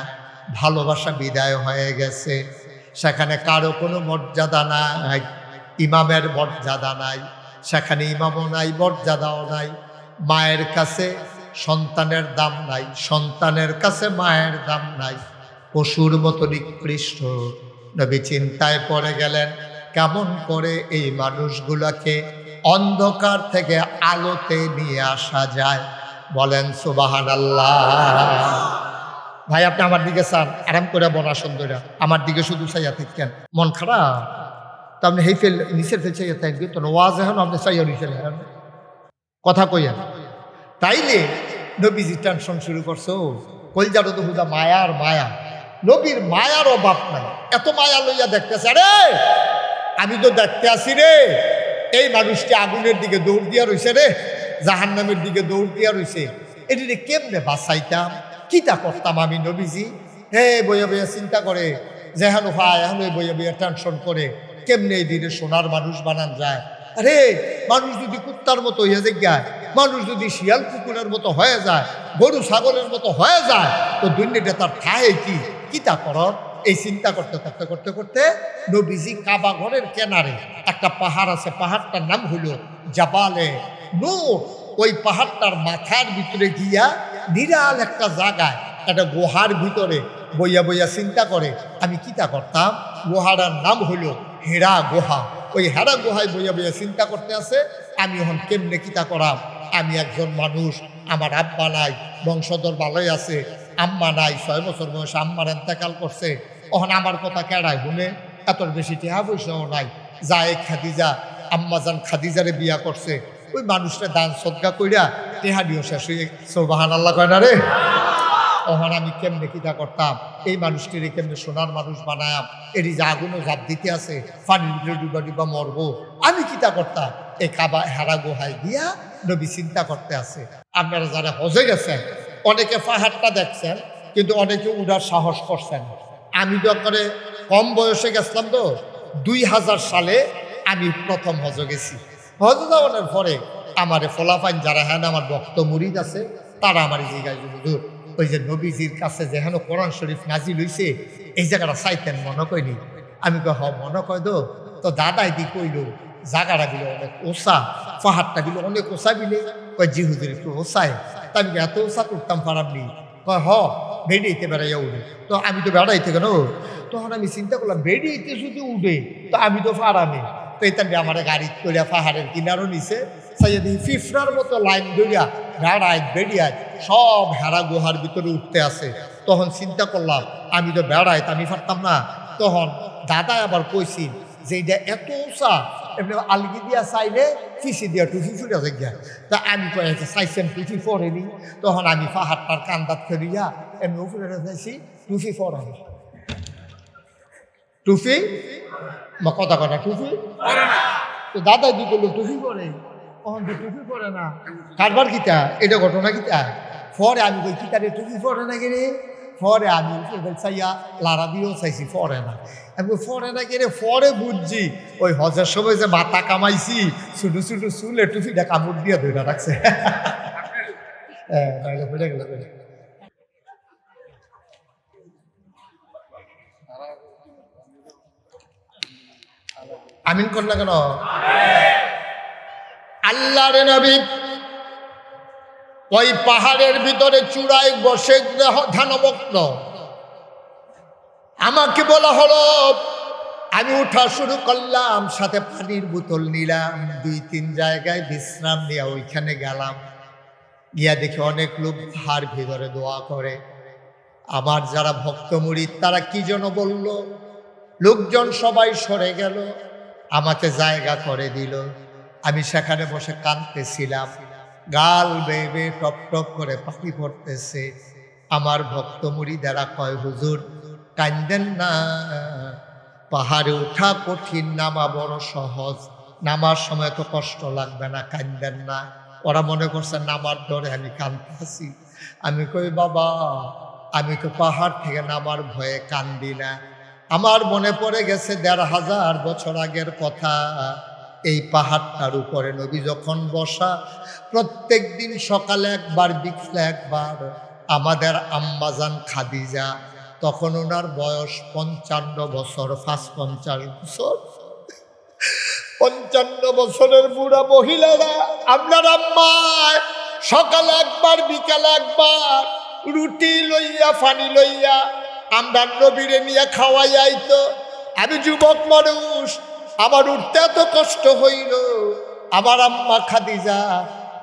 Speaker 1: ভালোবাসা বিদায় হয়ে গেছে। সেখানে কারো কোনো মর্যাদা নাই, ইমামের মর্যাদা নাই, সেখানে ইমামও নাই, মর্যাদাও নাই। মায়ের কাছে সন্তানের দাম নাই, সন্তানের কাছে মায়ের দাম নাই, পশুর মতো নিকৃষ্ট। নবী চিন্তায় পড়ে গেলেন, কেমন করে এই মানুষগুলোকে অন্ধকার থেকে আলোতে নিয়ে আসা যায়। বলেন সুবহানাল্লাহ। ভাই আপনি আমার দিকে চান, আরাম করে বনা সুন্দরা আমার দিকে শুধু চাইয়া থাকেন, মন খারাপ তো আপনি হেই ফেল নিচের ফেল চাইয়া থাকবে তো ওয়াজ এখন আপনি চাইয়া নিচে কথা কইয়া। তাইলে নবীজি টেনশন শুরু করছো, কলজারও তো হুদা মায়ার মায়া, নবীর মায়ার অভাব নাই, এত মায়া লইয়া দেখতেছে। আরে আমি তো দেখতে আসি রে, এই মানুষটি আগুনের দিকে দৌড় দিয়া রইছে রে, জাহান্নামের দিকে দৌড় দিয়া রইছে, এটি কেমনে বাঁচাইতাম, কিতা করতাম আমি নবীজি। হে বইয়া বইয়া চিন্তা করে, যেহেন ভাই এখন বইয়া বইয়া টেনশন করে কেমনে এই দিনে সোনার মানুষ বানান যায়। আরে মানুষ যদি কুত্তার মতো হয়ে যায়, মানুষ যদি শিয়াল কুকুরের মতো হয়ে যায়, গরু ছাগলের মতো হয়ে যায়, তো দুনিয়াটা তার ঠায় কি কিতা কর। এই চিন্তা করতে করতে করতে করতে নবীজি কাবা ঘরের কেনারে একটা পাহাড় আছে, পাহাড়টার নাম হলো জাবালে নূর। ওই পাহাড়টার মাথার ভিতরে গিয়া নিরাল একটা জায়গায় একটা গুহার ভিতরে বইয়া বইয়া চিন্তা করে, আমি কিতা করতাম। গুহাটার নাম হলো হেরা গুহা। ওই হেরা গুহায় বইয়া বইয়া চিন্তা করতে আছে, আমি এখন কেমনে কিতা করাম। আমি একজন মানুষ, আমার আব্বা নাই, বংশধর ভালোই আছে, আম্মা নাই, 6 বছর বয়সে আম্মার এন্তেকাল করছে। ওখানে আমার কথা কেড়ায় শুনে, এত বেশি টেহা পয়সাও নাই। যায় খাদিজা, আম্মাজান খাদিজারে বিয়া করছে, ওই মানুষটা দান সদকা কইরা টেহা দিও শেষ হয়ে সুবহানাল্লাহ কয় না রে। ওখানে আমি কেমনে কিতা করতাম, এই মানুষটিরে কেমনে সোনার মানুষ বানায়াম, এটি যে আগুনও জাপ দিতে আছে, পানির ভিতরে ডুবা ডুবা মরবো, আমি কিতা করতাম। এই কাবা হেরা গুহায় দিয়া নবী চিন্তা করতে আছে। আপনারা যারা হজে গেছেন অনেকে পাহাড়টা দেখছেন, কিন্তু অনেকে উড়ার সাহস করছেন। আমি তো করে কম বয়সে গেছিলাম, তো 2000 সালে আমি প্রথম হজে গেছি। হজে যাওয়ার পরে আমার ফলাফাইন যারা হ্যাঁ আমার ভক্ত মুরিদ আছে, তারা আমার জিজ্ঞাসা হুজুর, ওই যে নবীজির কাছে যেহেন কোরআন শরীফ নাজিল হইছে, এই জায়গাটা চাইতেন মনে কইনি। আমি হ মনে কয় তো দাদাই দি কইল জায়গাটা বিলে অনেক ওষা, পাহাড়টা বিলে অনেক ওষা বিলে, কয় জি হুজুর একটু ওষায়। তা আমি এত ওষা করতাম পারামনি, কয় বেড়িয়েতে বেড়াইয়া উঠে। তো আমি তো বেড়াইতে কেন, তখন আমি চিন্তা করলাম বেড়িয়েতে যদি উঠে তো আমি তো পারামে। তো এই তাহলে আমার গাড়ি করিয়া পাহাড়ের কিনারও নিছে, সাইয়া দেখি ফিফরার মতো লাইন ধরিয়া বেড়ায় বেড়িয়ায় সব হেরা গুহার ভিতরে উঠতে আছে। তখন চিন্তা করলাম আমি তো বেড়াই, আমি পারতাম না। তখন দাদা আবার কইছি যে এটা এত উঁচা, এমনি আলগি দিয়া চাইলে ফিসি দিয়া টুফি ফুটে গিয়া। তা আমি কয়েছে চাইছেন টুফি পরেনি। তখন আমি পাহাড়টার কান্দাত ফেরিয়া এমনি উপরে চাইছি, টুফি পরানি, টুফি বা কথা কথা টুফি তো দাদা দি করলো টুফি পরে, তখন তো টুফি পরে না, কারবার কিতা এটা ঘটনা কিতা। পরে আমি কই কিতারে টুফি পরে না গেলে, পরে আমি চাইয়া লারা দিয়েও চাইছি পরে না। আমি পরে না গেলে পরে বুঝছি ওই হজের সময় যে মাথা কামাইছি, ছোটো ছোটো চুলে টুফিটা কামড় দিয়ে ধরে রাখছে। আমিন কর না কেন। আল্লাহর নবী ওই পাহাড়ের ভিতরে চূড়ায় বসে ধ্যানমগ্ন। আমাকে বলা হলো, আমি উঠা শুরু করলাম, সাথে পানির বোতল নিলাম, 2-3 জায়গায় বিশ্রাম নিয়ে ওইখানে গেলাম। গিয়া দেখি অনেক লোক হার ভিতরে দোয়া করে। আমার যারা ভক্ত মুরিদ তারা কি যেন বলল, লোকজন সবাই সরে গেল, আমাকে জায়গা করে দিল। আমি সেখানে বসে কাঁদতেছিলাম, গাল বেয়ে বেয়ে টপ টপ করে পানি পড়তেছে। আমার ভক্ত মুরিদেরা কয় হুজুর কান্দেন না, পাহাড়ে ওঠা কঠিন, নামা বড় সহজ, নামার সময় তো কষ্ট লাগবে না, কান্দেন না। ওরা মনে করছে নামার ডরে আমি কাঁদতেছি। আমি কই বাবা, আমি তো পাহাড় থেকে নামার ভয়ে কান্দি না। আমার মনে পড়ে গেছে 1500 বছর আগের কথা। এই পাহাড়টার উপরে নবী যখন বসা, প্রত্যেক দিন সকালে একবার বিকেলে একবার আমাদের আম্মাজান খাদিজা, তখন ওনার বয়স 55 বছর, 50 বছর, 55 বছরের বুড়া মহিলারা আপনার আম্মা সকালে একবার বিকালে একবার রুটি লইয়া পানি লইয়া আমরা নবীরে নিয়ে খাওয়াই আইতো। আমি যুবক মানুষ, আমার উঠতে এত কষ্ট হইল, আমার আম্মা খাদিজা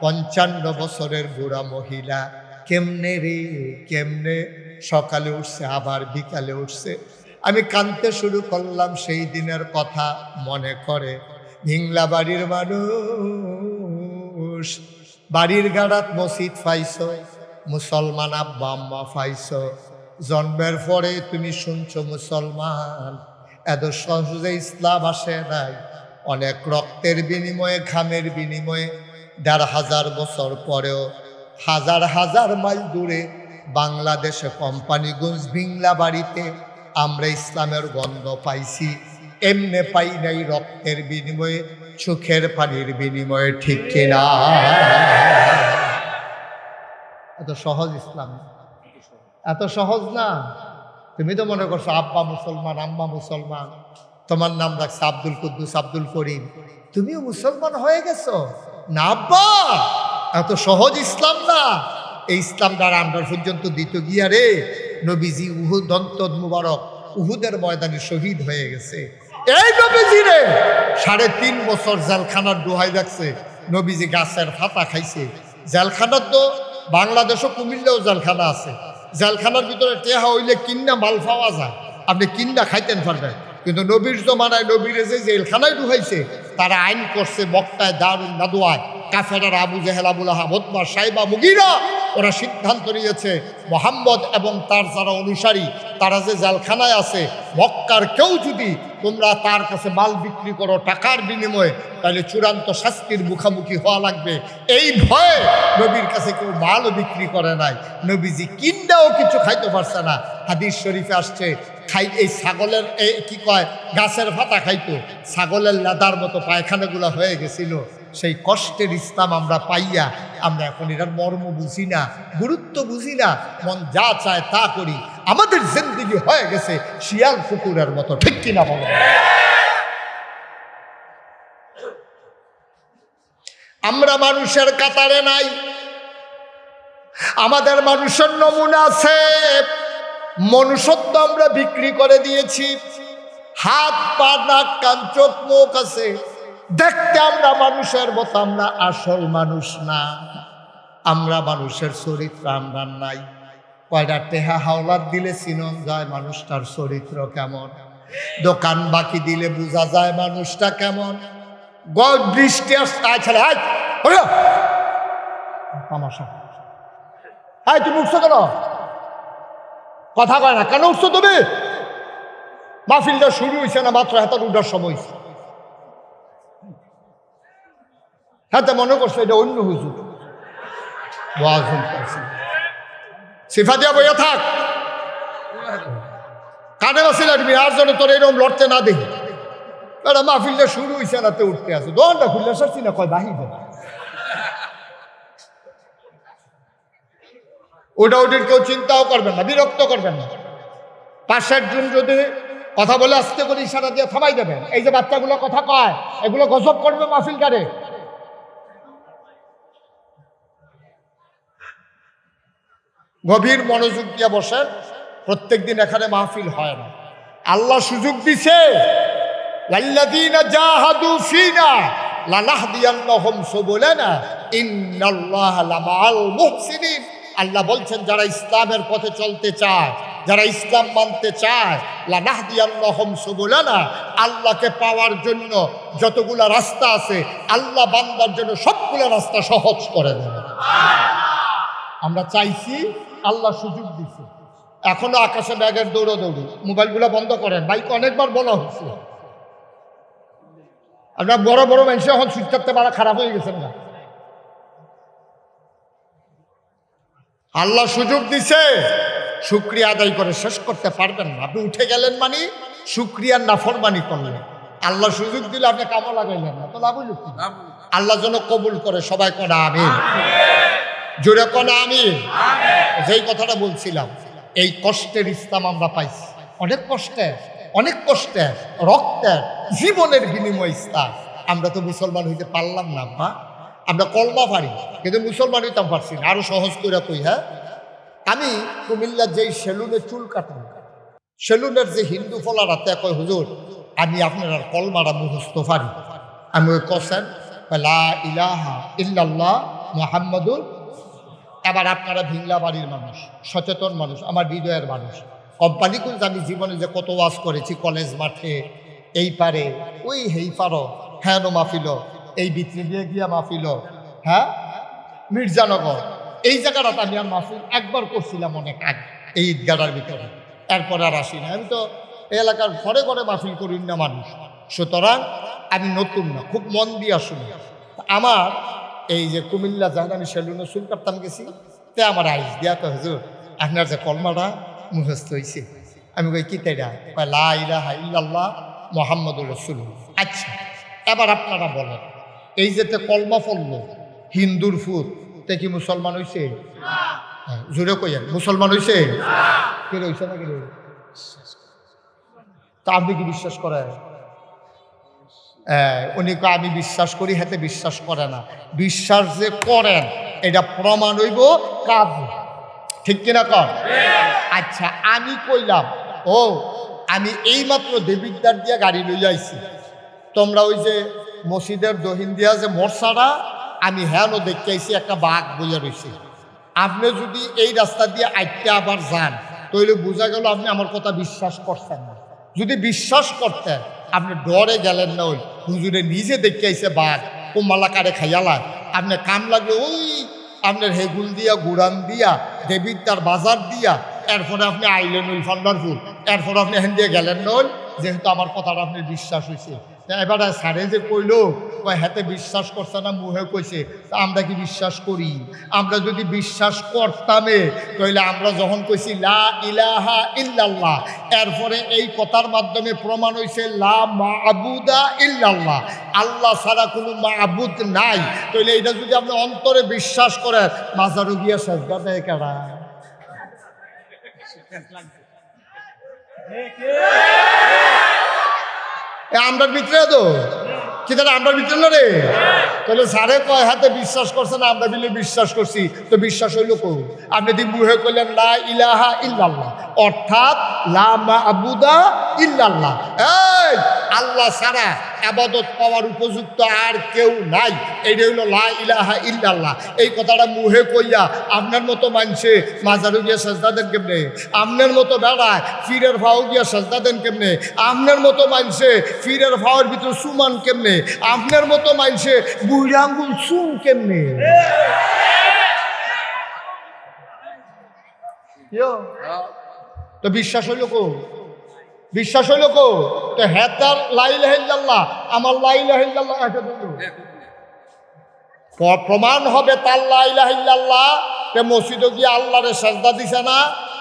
Speaker 1: 55 বছরের বুড়া মহিলা কেমনে রে কেমনে সকালে উঠছে আবার বিকালে উঠছে। আমি কাঁদতে শুরু করলাম, সেই দিনের কথা মনে করে। ভিংলা বাড়ির মানুষ, বাড়ির গাড়াত মসজিদ পাইছ, মুসলমান আব্বা আম্মা পাইছ, জন্মের পরে তুমি শুনছো মুসলমান। এত সহজে ইসলাম আসে নাই, অনেক রক্তের বিনিময়ে ঘামের বিনিময়ে 1500 বছর পরেও হাজার হাজার মাইল দূরে বাংলাদেশে কোম্পানিগঞ্জ ভিংলা বাড়িতে আমরা ইসলামের গন্ধ পাইছি। এমনে পাই নাই রক্তের বিনিময়ে, চোখের পানির বিনিময়ে, ঠিক কিনা? এত সহজ ইসলাম, এত সহজ না। তুমি তো মনে করছো আব্বা মুসলমান আম্মা মুসলমান, তোমার নাম রাখছে আব্দুল কুদ্দুস আব্দুল করিম, তুমিও মুসলমান হয়ে গেছো না আব্বা। এত সহজ ইসলাম না। এই ইসলাম দ্বারা আমরা পর্যন্ত দিত গিয়া রে নবীজি উহুদ দন্তদ মুবারক উহুদের ময়দানে শহীদ হয়ে গেছে। এই নবীজি রে 3.5 বছর জেলখানার দোহাই রাখছে। নবীজি গাছের ফাতা খাইছে। জেলখানার তো বাংলাদেশও কুমিল্লাও জেলখানা আছে। জেলখানার ভিতরে টেহা হইলে কিন্না মাল পাওয়া যায়, আপনি কিন্না খাইতেন পারবেন। কিন্তু নবীর জমানায় নবীরে যে জেলখানায় ঢুকাইছে, তারা আইন করছে মক্কায় দারুন নাদুয়ায় কাফেরার আবু জেহেল আবুল আহাব উতবা সাইবা মুগীরা, ওরা সিদ্ধান্ত নিয়েছে মোহাম্মদ এবং তার যারা অনুসারী তারা যে জেলখানায় আছে, মক্কার কেউ যদি তোমরা তার কাছে মাল বিক্রি করো টাকার বিনিময়ে, তাহলে চূড়ান্ত শাস্তির মুখোমুখি হওয়া লাগবে। এই ভয়ে নবীর কাছে কেউ মালও বিক্রি করে নাই। নবীজি কিন্দাও কিছু খাইতে পারছে না। হাদিস শরীফে আসছে এই ছাগলের কি কয় গাছের পাতা খাইতো, ছাগলের লাদার মতো পায়খানাগুলো হয়ে গেছিল। সেই কষ্টের ইসলাম আমরা পাইয়া আমরা এখন এটার মর্ম বুঝি না, গুরুত্ব বুঝি না, মন যা চায় তা করি। আমাদের জিন্দেগি হয়ে গেছে শিয়াল কুকুরের মতো, ঠিক কিনা বলো? আমরা মানুষের কাতারে নাই। আমাদের মানুষের নমুনা আছে, মনুষ্যত্ব আমরা বিক্রি করে দিয়েছি। হাত পা নাক কান চোখ মুখ আছে, দেখতে আমরা মানুষের মতো, আমরা আসল মানুষ না। আমরা মানুষের চরিত্র আমরা নাই। কয়টা টেহা হাওলাত দিলে চিনন যায় মানুষটার চরিত্র কেমন, দোকান বাকি দিলে বোঝা যায় মানুষটা কেমন। বৃষ্টি ছেলে তামাশা, তুমি উঠছো কেন? কথা কয় না কেন? উঠছো তুমি? মাহফিলটা শুরু হয়েছে না মাত্র, হাতার উঠার সময়। হাতে মনে করছে এটা অন্য হুজুর সিফা দিয়া বইয়া থাক, কানে বাসিল তুমি আর জন্য তোর এরকম লড়তে না দেখি। এটা মাহফিলটা শুরু হয়েছে না, তে উঠতে আছে। দোকানটা খুললে সারছি না, কয় বাহির ওটা ওটির কেউ চিন্তাও করবেন না, বিরক্ত করবেন না। 5-7 জন যদি কথা বলে আস্তে করে ইশারা দিয়ে থামাই দেবেন। এই যে বাচ্চাগুলো কথা কয়, এগুলো গজব করবে মাহফিলটারে। গভীর মনোযোগ দিয়ে বসেন। প্রত্যেকদিন এখানে মাহফিল হয় না। আল্লাহ সুযোগ দিছে, ওয়াল্লাযীনা জাহাদু ফীনা লানাহদিয়ান্নাহুম সুবুলানা ইন্নাল্লাহা লামাআল মুহসিনিন। আল্লাহ বলছেন যারা ইসলামের পথে চলতে চায়, যারা ইসলাম মানতে চায়, লানাহদিয়ান্নাহুম সুবুলানা, আল্লাহকে পাওয়ার জন্য যতগুলা রাস্তা আছে আল্লাহ বান্দার জন্য সবগুলা রাস্তা সহজ করে দেবে। আমরা চাইছি, আল্লাহ সুযোগ দিচ্ছে। এখনো আকাশে ব্যাগের দৌড়াদৌড়ি। মোবাইলগুলো বন্ধ করেন, বাইক অনেকবার বলা হচ্ছে। আপনার বড় বড় মানুষ এখন সুইচ করতে পারা খারাপ হয়ে গেছেন না। আল্লাহ সুযোগ দিছে, শুকরিয়া আদায় করে শেষ করতে পারবেন না। আপনি উঠে গেলেন মানে শুকরিয়ার নাফরমানি করলেন। আল্লাহ সুযোগ দিলে আপনি কামও লাগাইলেন না, তো লাভ হইল কি? আল্লাহ যেন কবুল করে, সবাই কোনা আমিন, জোরে কোনা আমিন। যেই কথাটা বলছিলাম, এই কষ্টের ইসলাম আমরা পাইছি, অনেক কষ্টের, অনেক কষ্টের, রক্তের, জীবনের বিনিময় ইসলাম। আমরা তো মুসলমান হইতে পারলাম না বা আমরা কলমা পারি, কিন্তু মুসলমান হইতাম পারছি না। আরো সহজ করে কই, হ্যাঁ, আমি কুমিল্লার যেই সেলুনে চুল কাটাম, সেলুনের যে হিন্দু ফলারা তে কয়, হুজুর আমি আপনার কলমারা মুখস্থ পারি। আমি ওই কসেন লা ইলাহা ইল্লাল্লাহ মুহাম্মাদুর। এবার আপনারা ভিংলা বাড়ির মানুষ, সচেতন মানুষ, আমার হৃদয়ের মানুষ, কোম্পানি কিন্তু আমি জীবনে যে কত ওয়াজ করেছি, কলেজ মাঠে, এই পারে ওই হেই পারো, হ্যাঁ মাহফিল, এই ভিতরে দিয়ে গিয়া মাহফিল, হ্যাঁ মির্জানগর, এই জায়গাটাতে আমি আর মাহফিল একবার করছিলাম অনেক আগে, এই ঈদগাড়ার ভিতরে, এরপর আর আসি না। আমি তো এই এলাকার ঘরে ঘরে মাহফিল করি না মানুষ, সুতরাং আমি নতুন না, খুব মন দিয়ে শুনি। আমার এই যে কুমিল্লা যখন আমি সেলুনে চুল কাটতাম গেছি, তে আমার আইস দিয়া তো, হুজুর আপনার যে কলমাটা মুখস্থ হয়েছে। আমি কই কি তাইরা? লা ইলাহা ইল্লাল্লাহ মুহাম্মাদুর রাসূলুল্লাহ। আচ্ছা, এবার আপনারা বলেন, এই যে তে কলমা পড়লো হিন্দুর ফুট, তে কি মুসলমান হইছে? জোরে কইয়েন, মুসলমান হইছে? কে হইছে না? কে তা আপনি কি বিশ্বাস করেন? উনি আমি বিশ্বাস করি, হাতে বিশ্বাস করে না। বিশ্বাস যে করেন এটা প্রমাণ হইব কাজ, ঠিক কিনা কর? আচ্ছা, আমি কইলাম, ও আমি এইমাত্র দেবিদ্বার দিয়া গাড়ি লইয়া আইছি, তোমরা ওই যে মসজিদের দহিন দিয়া যে মোরসাটা, আমি হ্যাঁও দেখতে আইছি একটা বাঘ বইয়া রয়েছে। আপনি যদি এই রাস্তা দিয়ে আইতে আবার যান, তাহলে বোঝা গেল আপনি আমার কথা বিশ্বাস করছেন না। যদি বিশ্বাস করতেন, আপনি ডরে গেলেন না, ওই হুজুরে নিজে দেখতে আইছে বাঘ, কোমালা কারে খাইয়ালা, আপনি কাম লাগলো ওই আপনার হেগুল দিয়া, গুড়ান দিয়া, দেবিদ্বার বাজার দিয়া, এরপরে আপনি আইলেন ওই ফান্ডারপুর, এরপরে আপনি হেন দিয়ে গেলেন নল, যেহেতু আমার কথাটা আপনার বিশ্বাস হয়েছে। এবারে স্যারে যে কইলো হাতে বিশ্বাস করছে না, মুহে কইছে, তা আমরা কি বিশ্বাস করি? আমরা যদি বিশ্বাস করতামে, তাহলে আমরা যখন কইছি লা ইলাহা ইল্লাল্লাহ, এরপরে এই কথার মাধ্যমে প্রমাণ হয়েছে লা মা'বুদা ইল্লাল্লাহ, আল্লাহ ছাড়া কোনো মা'বুদ নাই, তাহলে এটা যদি আপনি অন্তরে বিশ্বাস করেন, মাজারও গিয়া সাজদা দেয় কারা? আমরার ভিতরে তো কি, তাহলে আমরার ভিতরে না রে? তাহলে সারে কয় হাতে বিশ্বাস করছে না, আমরা বিলে বিশ্বাস করছি, তো বিশ্বাস হইল কো? আপনি যদি মুহে কইলেন লা ইলাহা ইল্লাল্লাহ, অর্থাৎ লা মা'বুদা ইল্লাল্লাহ, এই আল্লাহ ছাড়া ইবাদত পাওয়ার উপযুক্ত আর কেউ নাই, এইটা হইল লা ইলাহা ইল্লাল্লাহ। এই কথাটা মুহে কইয়া আপনার মতো মানুষে মাজারু গিয়া সাজদা দেন কেমনে? আপনার মতো বেড়ায় ফিরের ভাও গিয়া সাজদা দেন কেমনে? আপনার মতো মানুষে ফিরের ভাওয়ের ভিতরে সুমান কেমনে? আপনার মতো মানুষে বুড়া আঙ্গুল চুন কেমনে? তো বিশ্বাস হইল কো? বিশ্বাস হইল কো? তো হ্যাঁ তার লা ইলাহা ইল্লাল্লাহ, আমার লা ইলাহা ইল্লাল্লাহ প্রমাণ হবে তার লা ইলাহা ইল্লাল্লাহ। তে মসজিদে গিয়ে আল্লাহরে সাজদা দিছে না,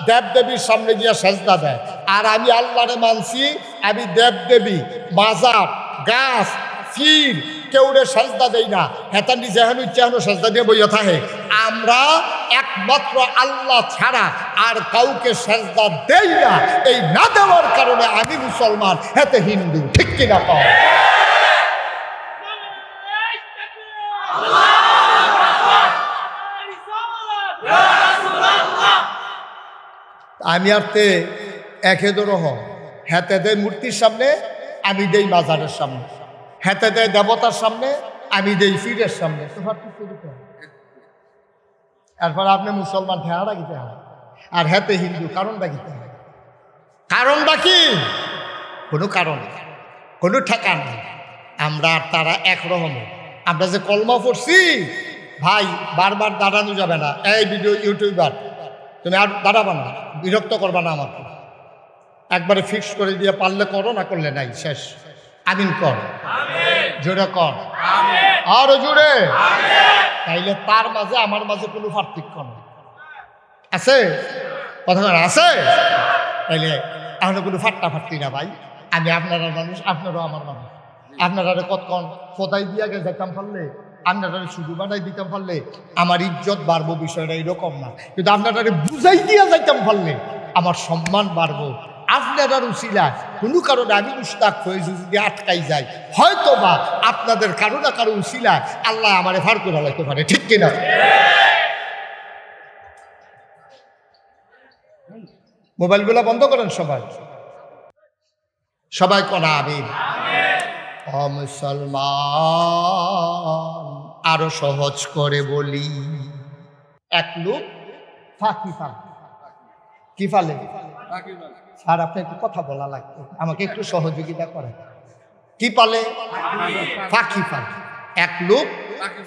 Speaker 1: দেব দেবীর সামনে গিয়া সাজদা দেয়। আর আমি আল্লাহরে মানছি, আমি দেব দেবী, মাজার, গাছ, ফির কেউরে সাজদা দেই না, হেতানি যেহেন ইচ্ছাহেন সাজদা দিয়ে বইয়া থাকে। আমরা একমাত্র আল্লাহ ছাড়া আর কাউকে সাজদা দেই না। এই না দেওয়ার কারণে আমি মুসলমান, হেতে হিন্দু, ঠিক কিনা পাও? আমি আর তে একে দরহ, হেতে দেয় মূর্তির সামনে, আমি দেই মাজারের সামনে, হেতে দেয় দেবতার সামনে, আমি দেই ফিরের সামনে। এরপর আপনি মুসলমান ঠেহারা গিতে হয়, আর হেতে হিন্দু, কারণটা গিতে হয়? কারণটা কি? কোনো কারণ, কোনো ঠেকা নেই। আমরা আর তারা একরকম। আমরা যে কলমা পড়ছি ভাই, বারবার দাঁড়ানো যাবে না। এই ভিডিও ইউটিউবার, তুমি আর দাঁড়াবা না, বিরক্ত করবা না আমাকে, একবারে ফিক্স করে দিয়ে পারলে করো, না করলে নাই, শেষ। আমিন কর, জোরে কর, আরো জোরে। তাইলে তার মাঝে আমার মাঝে কোনো পার্থক্য নেই, আছে কথা আছে? তাইলে এখন কোনো ফাট্টা ফাটতি না ভাই, আমি আপনারা মানুষ, আপনারাও আমার মানুষ। আপনারা কতক্ষণ ফোটাই দিয়া গে যেতাম পারলে, আপনারা শুধু বানাই দিতাম পারলে আমার ইজ্জত বাড়বো, বিষয়টা এরকম না। কিন্তু আপনারা বুঝাই দিয়া যাইতাম পারলে আমার সম্মান বাড়বো। আপনারা উসিলা কোনো কারণে আমি মুস্তাক হয়ে যদি আটকাই যাই, হয়তো বা আপনাদের কারো না কারো উসিলা আল্লাহ আমারে ফার করে লাগতে পারে, ঠিক কিনা? মোবাইলগুলো বন্ধ করেন সবাই, সবাই কোনা আমিন। ও মুসলমান, আরো সহজ করে বলি, এক লোক ফাঁকি ফাঁক কি ফালে? স্যার আপনি একটু কথা বলা লাগবে, আমাকে একটু সহযোগিতা করেন। কি পালে? ফাঁকি ফাঁক। এক লোক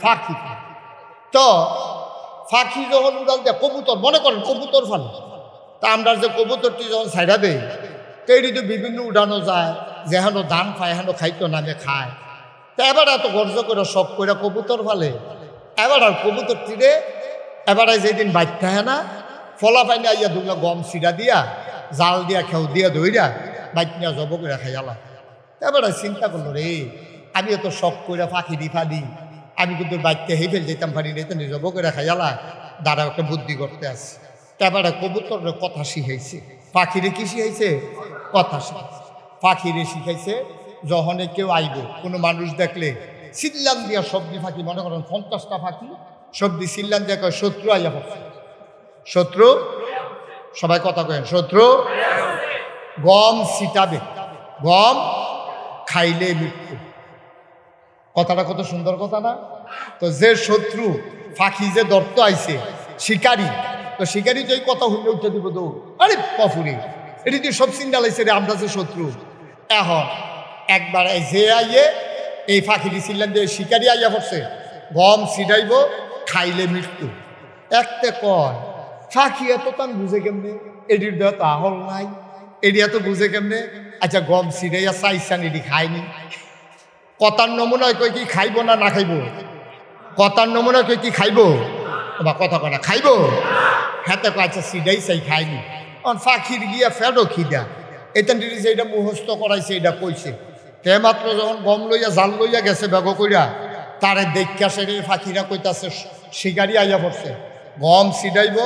Speaker 1: ফাঁকি ফাঁক। তো ফাঁকি যখন উড়াল দেয় কবুতর, মনে করেন কবুতর ফালে, তা আমরা যে কবুতরটি যখন ছাইড়া দেয় তো এটি তো বিভিন্ন উড়ানো যায়, যেহেন ধান খায় হেন খাইতো নামে খায়। তো এবার এত গর্জ করে সব করে কবুতর ফালে। এবার আর কবুতর তীরে এবারে যেদিন বাচ্চা হ্যাঁ না ফলা পাইনি আইয়া দুগলা গম সিডা দিয়া জাল দিয়া খেউ দিয়া দইরা বাইকনিয়া জব করে খাইয়ালা। এবারে চিন্তা করলো রে, আমি এত শখ করে ফাঁকি দি ফাদি, আমি কিন্তু বাইকতে হেই ফেল যেতাম পারি রে, তো জব করে খাইয়ালা। দাঁড়া একটা বুদ্ধি করতে আসছে। এবারে কবুতর কথা শিখাইছে, পাখিরে কি শিখাইছে? কথা শিখাইছে। পাখিরে শিখাইছে যখনে কেউ আইব, কোনো মানুষ দেখলে সিল্লান দিয়া সবজি ফাঁকি, মনে করেন 50টা ফাঁকি সবজি সিল্লান দিয়া কয় শত্রু আইয়া পড়ছে। শত্রু, সবাই কথা কেন, শত্রু গম ছিটাবে, গম খাইলে মৃত্যু। কথাটা কত সুন্দর কথা না? তো যে শত্রু ফাঁকি যে দর্ত আইছে শিকারি, তো শিকারি তো এই কথা হইলে উঠে দিব দৌড়, আরে পফুরি এটি তুই সব চিন্তা লাইছে রে, আমরা যে শত্রু। এখন একবার যে আইয়ে এই ফাঁকি দিছিলেন যে শিকারি আইয়া পড়ছে, গম ছিটাইব খাইলে মৃত্যু। একটা কয় ফাঁকি এত তান বুঝে কেমনে, এটির দেহ তো আহল নাই, এটি এত বুঝে কেমনে? আচ্ছা গম ছিটাইয়া চাইছান, এটি খায়নি। কথার নমুনায় কই কি খাইব না না খাইব? কথার নমুনায় কই কি খাইব বা কথা কনা খাইব? হাতে কয় আচ্ছা সিডাই চাই খায়নি। ফাঁকির গিয়া ফেরো খিদা, এটা যেটা মুখস্থ করাইছে এটা কইছে। তে মাত্র যখন গম লইয়া জাল লইয়া গেছে বেগ কইরা, তারে দেখা সেরে ফাঁকিরা কইতাছে শিকারি আইয়া পড়ছে, গম সিডাইব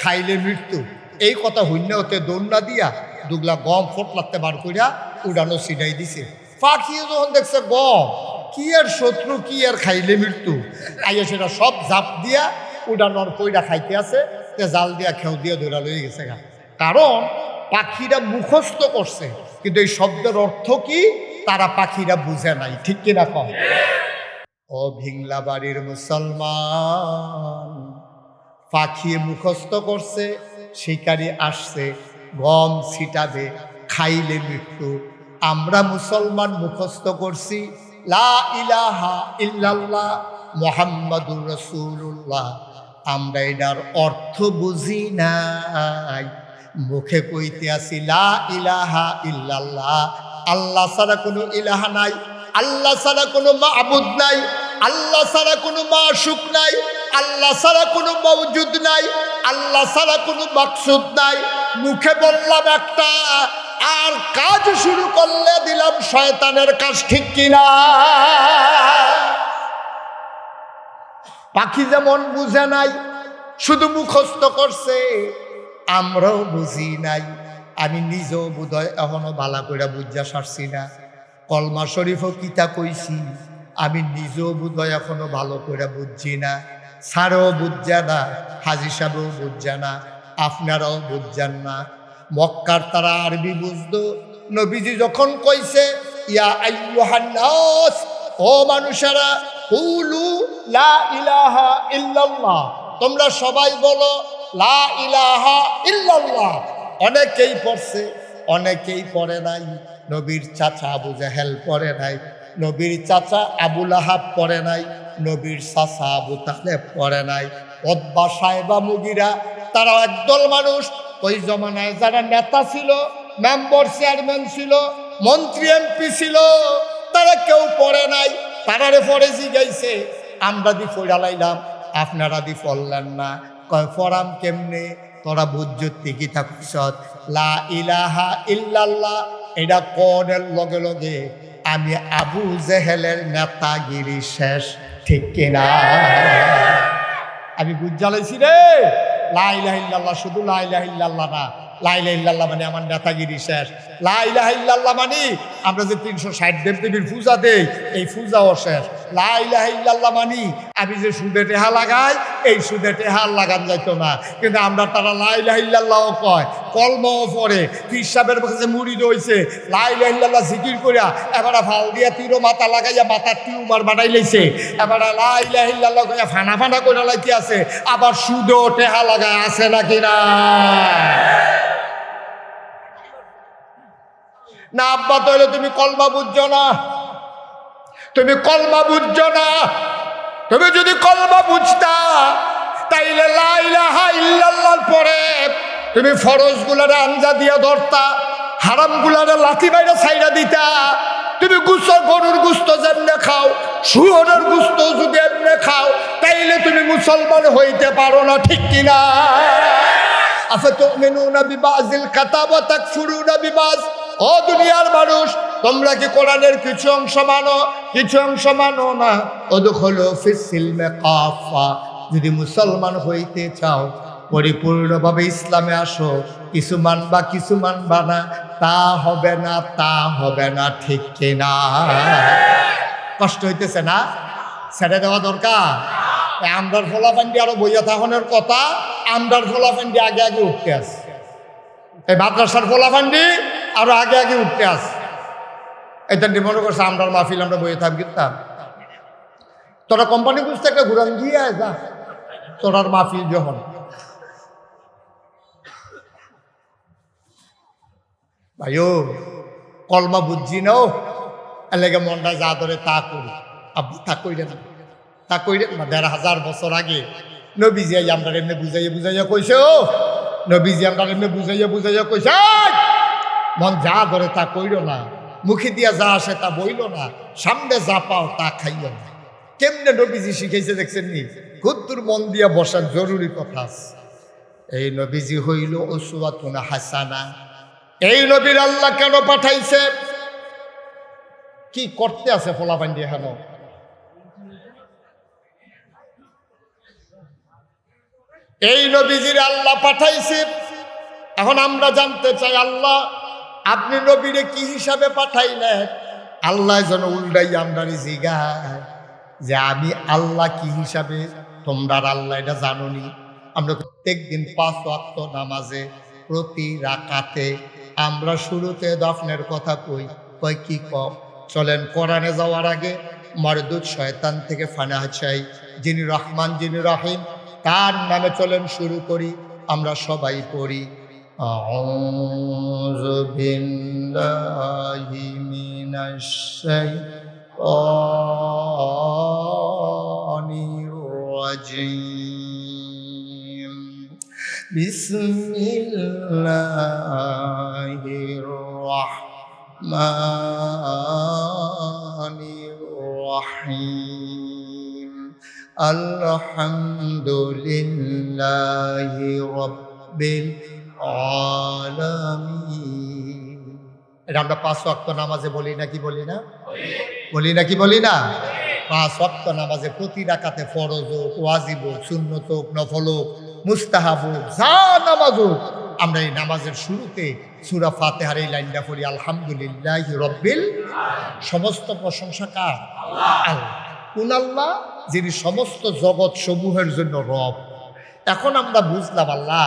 Speaker 1: খাইলে মৃত্যু। এই কথা হইন্য হতে দৌড়না দিয়া দুগলা গম ফোটলাতে বার কইরা উড়ানো সিডাই দিছে। পাখি যখন দেখছে গম কি আর শত্রু কি আর খাইলে মৃত্যু, আইয়া সেটা সব জাপ দিয়া উড়ানোর কইরা খাইতে আছে, জাল দিয়া খেউ দিয়া ধরা লয়ে গেছে গা। কারণ পাখিরা মুখস্থ করছে, কিন্তু এই শব্দের অর্থ কি তারা পাখিরা বুঝে নাই, ঠিক কিনা কম? ও ভিংলা বাড়ির মুসলমান, পাখি মুখস্থ করছে শিকারি আসছে গম ছিটাবে খাইলে মৃত্যু। আমরা মুসলমান মুখস্থ করছি লা ইলাহা ইল্লাল্লাহ মুহাম্মাদুর রাসূলুল্লাহ, আমরা এটার অর্থ বুঝি নাই, মুখে কইতে আসি লা ইলাহা ইল্লাল্লাহ, আল্লাহ ছাড়া কোনো ইলাহা নাই, আল্লাহ ছাড়া কোনো মাবুদ নাই, আল্লাহ ছাড়া কোনো মাশুক নাই, আল্লাহ ছাড়া কোনো মওজুদ নাই, আল্লাহ ছাড়া কোনো মাকসুদ নাই। মুখে বললাম একটা, আর কাজ শুরু করলে দিলাম শয়তানের কাজ, ঠিক কিনা? পাখি যেমন বুঝে নাই, শুধু মুখস্থ করছে, আমরাও বুঝি নাই। আমি নিজেও বোধহয় এখনো বালা কইরা বুঝা সারছি না। কলমা শরীফও কিতা কইছি, আমি নিজেও বোধহয় এখনো ভালো করে বুঝছি না। স্যারও বুঝছে না, হাজি সাহেবও বুঝছে না, আপনারাও বুঝছেন না। মক্কার তারা আরবি বুঝতো। নবীজি যখন কইছে ইয়া আইয়ুহান নাস, ও মানুষেরা, কুলু লা ইলাহা ইল্লাল্লাহ, তোমরা সবাই বলো লা ইলাহা ইল্লাল্লাহ। অনেকেই পড়ছে, অনেকেই পড়ে নাই। নবীর চাচা আবু জাহেল পড়ে নাই, নবীর চাচা আবু লাহাব পড়ে নাই, নবীর চাচা আবু তালেব পড়ে নাই। উতবা সাইবা মুগিরা তারা একদল মানুষ, ওই জমানায় যারা নেতা ছিল, মেম্বার চেয়ারম্যান ছিল, মন্ত্রী এমপি ছিল, তারা কেউ পড়ে নাই। তারারে পড়ে জিগাইছে, আমরা দি পড়া লাইলাম, আপনারা দি পড়লেন না। কয় পড়াম কেমনে? তোরা বুঝতে কি থাকছ লা ইলাহা ইল্লাল্লাহ, এটা কোনের লগে লগে আমি আবু জেহেলের নেতাগিরি শেষ, ঠিক কিনা? আমি বুঝালাইছি রে, লা ইলাহা ইল্লাল্লাহ শুধু লা ইলাহা ইল্লাল্লাহ না, লা ইলাহা ইল্লাল্লাহ মানে আমার নেতাগিরি শেষ। লা ইলাহা ইল্লাল্লাহ মানে আমরা যে 360 দেবদেবীর পূজা দেই, এই পূজাও শেষ। লা ইলাহা ইল্লাল্লাহ মানে আমি যে সুদে টেহা লাগাই, এই সুদে টেহা লাগান যাইতো না। কিন্তু আমরা তারা লা ইলাহা ইল্লাল্লাহও কয়, কলমাও পড়ে, পীর সাহেবের কাছে মুড়ি রইছে, লা ইলাহা ইল্লাল্লাহ জিকির কইরা এবারে ফাল দিয়া তীরও মাথা লাগাইয়া মাথার টিউমার বানাই লাইছে, এবারে লা ইলাহা ইল্লাল্লাহ কইয়া ফানা ফানা কইরা লাইতে আছে, আবার সুদও টেহা লাগায় আছে নাকি না? না আব্বা, তাহলে তুমি কলমা বুঝছো না, তুমি কলমা বুঝছো না। তুমি যদি কলমা বুঝতা তাইলে লা ইলাহা ইল্লাল্লাহর পরে তুমি ফরজগুলারে আঞ্জা দিয়া ধরতা, হারামগুলারে লাথি বাইরে ছাইরা দিতা। তুমি গরুর গুস্ত যেমনে খাও, শুয়োরের গুস্ত যদি এমনে খাও, তাইলে তুমি মুসলমান হইতে পারো না, ঠিক কিনা? আফাতুমিনুনা বিবাযিল কিতাব ওয়া তাকফুরুনা বিবায। ও দুনিয়ার মানুষ, তোমরা কি কোরআনের কিছু অংশ মানো, কিছু অংশ মানো না? উদখুলু ফিস সিলমি কাফা। যদি মুসলমান হইতে চাও, পরিপূর্ণভাবে ইসলামে আসো, কিছু মানবা কিছু মানবা না, তা হবে না, তা হবে না, ঠিক কিনা? কষ্ট হইতেছে না? ছেড়ে দেওয়া দরকার। আমরার ফোলাফান্ডি আরো বইয়া থাকনের কথা, আমরার ফোলাফান্ডি আগে আগে উঠতে আসে, এই মাদ্রাসার ফোলাফান্ডি আরো আগে আগে উঠতে আসে। এটা মনে করছে আমরার মাহফিল আমরা বইয়ে থাকি তা তোরা কোম্পানি বুঝতে একটা ঘুরান গিয়ে যা তোরার মাহফিল যখন। ভাইও কলমা বুঝছি নাও, এলাকা মনটা যা ধরে তা করি। আব্বু তা কইরে না, তা কইরে না। ১,৫০০ বছর আগে নবীজি আমরা এমনি বুঝাইয়া বুঝাইয়া কইছে, ও নবীজি আমরা এমনি বুঝাইয়া বুঝাইয়া কইছে, মন যা ধরে তা কইরো না, মুখে দিয়া যা আসে তা বইল না, সামনে যা পাও তা খাইও না। কেমনে নবীজি শিখাইছে দেখছেন নি? খুদ্দুর মন দিয়া বসার জরুরি কথা আছে। এই নবীজি হইল উসওয়াতুন হাসানা। এই নবীর আল্লাহ কেন পাঠাইছে? কি করতে আছে ফোলাপান্ডি? হেন এই নবীজির আল্লাহ পাঠাইছে। এখন আমরা জানতে চাই, আল্লাহ আপনি নবীরে কি হিসাবে পাঠাইলেন? আল্লাহ যেন উল্টাই আমরা জিগায় যে আমি আল্লাহ কি হিসাবে, তোমরা আল্লাহ এটা জানোনি? আমরা প্রত্যেক দিন 5 ওয়াক্ত নামাজে প্রতি রাকাতে আমরা শুরুতে দফনের কথা কই, কই কি কম। চলেন কোরআনে যাওয়ার আগে মারদুদ শয়তান থেকে ফানাহ চাই, যিনি রহমান যিনি রহিম, তার নামে চলেন শুরু করি। আমরা সবাই পড়ি, আউযু বিল্লাহি মিনাশ শাইতানির রাজিম। বিসমিল্লাহির রাহমানির রাহিম। আলহামদুলিল্লাহি রাব্বিল আলামিন। এটা আমরা 5 ওয়াক্ত নামাজে বলি নাকি বলি না? বলি নাকি বলি না? 5 ওয়াক্ত নামাজে প্রতি রাকাতে ফরজ হোক, ওয়াজিব হোক, সুন্নত হোক, নফল হোক, মুস্তাহাব হোক, যা নামাজ হোক, আমরা এই নামাজের শুরুতে সূরা ফাতিহার এই লাইনটা পড়ি, আলহামদুলিল্লাহি রাব্বিল। সমস্ত প্রশংসা কার? আল্লাহ। কোন আল্লাহ? যিনি সমস্ত জগৎ সমূহের জন্য রব। এখন আমরা বুঝলাম, আল্লাহ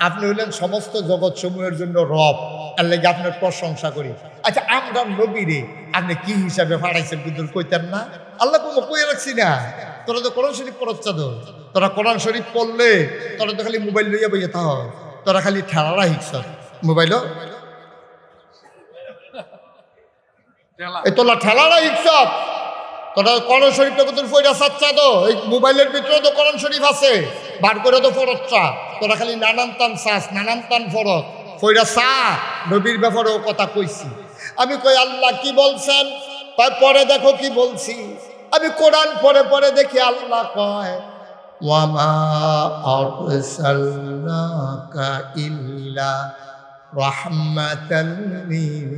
Speaker 1: আপনি হইলেন সমস্ত জগৎ সমূহের জন্য রব, আল্লাহ আপনার প্রশংসা করি। আচ্ছা, আমরা নবীরে আপনি কি হিসাবে পাঠাইছেন কিন্তু কইতেন না? আল্লাহ কোনো কই রাখছি না। তোরা তো কোরআন শরীফ পড়ছা, তো তোরা কোরআন শরীফ পড়লে তোরা তো খালি মোবাইল লইয়া বইয়া থাক, তোরা খালি ঠেলারা হিকছ মোবাইল, এই তোলা ঠেলারা হিকছ। তোরা কোরআন শরীফটা তোর ফইরা চাচ্ছা, তো এই মোবাইলের ভিতরে তো কোরআন শরীফ আছে, বার করে তো ফরচ্ছা। তোরা খালি নানান তান চাস, নানান তান ফরত ফইরা চা। নবীর ব্যাপারেও কথা কইছি। আমি কই আল্লাহ কি বলছেন? তাই পরে দেখো কি বলছি। আমি কোরআন পরে পরে দেখি আল্লাহ কয়, ওয়ামা আরসালনাকা ইল্লা রাহমাতাল লিল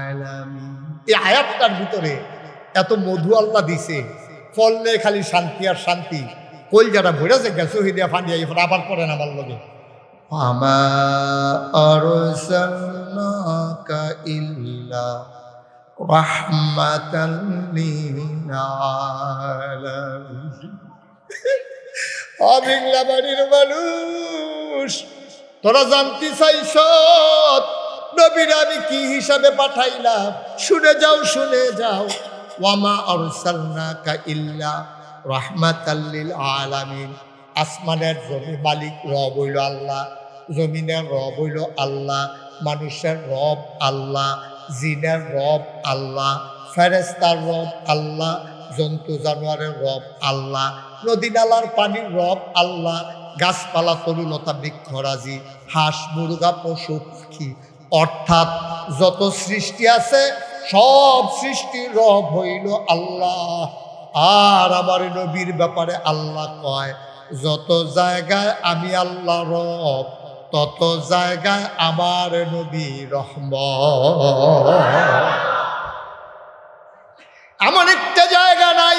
Speaker 1: আলামিন। এই আয়াতটার ভিতরে এত মধু আল্লাহ দিছে, ফললে খালি শান্তি আর শান্তি। কই যারা ভরেছে গেছো হিদিয়া ফান্ডিয়া আবার করেন আমার লগে আমা আরসালনাকা ইল্লা রাহমাতাল লিল আলামিন। অবিংলা বাড়ির মানুষ, তোরা জানতে চাইছ নবীর আমি কি হিসাবে পাঠাইলাম? শুনে যাও, শুনে যাও। ওয়ামা আরসালনাকা ইল্লা রাহমাতাল লিল আলামিন। আসমানের জমি মালিক রব হইল আল্লাহ, জমিনের রব হইল আল্লাহ, মানুষের রব আল্লাহ, জিনের রব আল্লাহ, ফেরেশতার রব আল্লাহ, জন্তু জানোয়ারের রব আল্লাহ, নদী নালার পানির রব আল্লাহ, গাছপালা তরুলতা বৃক্ষরাজি, হাঁস মুরগা পশু পাখি, অর্থাৎ যত সৃষ্টি আছে সব সৃষ্টির রব হইল আল্লাহ। আর আমার নবীর ব্যাপারে আল্লাহ কয়, যত জায়গায় আমি আল্লাহ রব, তত জায়গায় আমার নবী রহমত। এমন একটা জায়গা নাই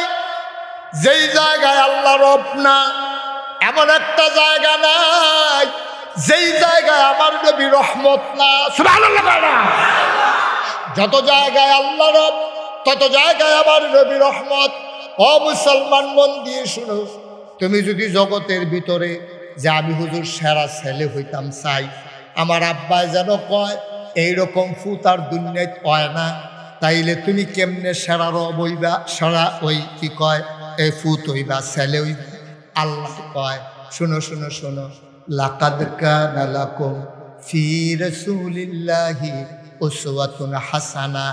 Speaker 1: যেই জায়গায় আল্লাহ রব না, এমন একটা জায়গা নাই যেই জায়গায় আমার নবী রহমত না। সুবহানাল্লাহ। যত জায়গায় আল্লাহ রব, তত জায়গায় আমার নবী রহমত। ও মুসলমান, মন দিয়ে শুনো, তুমি যদি জগতের ভিতরে যে আমি হুজুর সেরা ছেলে হইতাম চাই, আমার আব্বাই যেন কয় এইরকম ফুত আর দুনিয়ায় হয় না, তাইলে তুমি কেমনে সেরা রব হইবা, সেরা ওই কি কয় এই ফুত হইবা, ছেলে হইবা? আল্লাহ কয়, শোনো শোনো শোনো, লাকাদ কানা লাকুম ফি রাসূলিল্লাহি উসওয়াতুন হাসানা।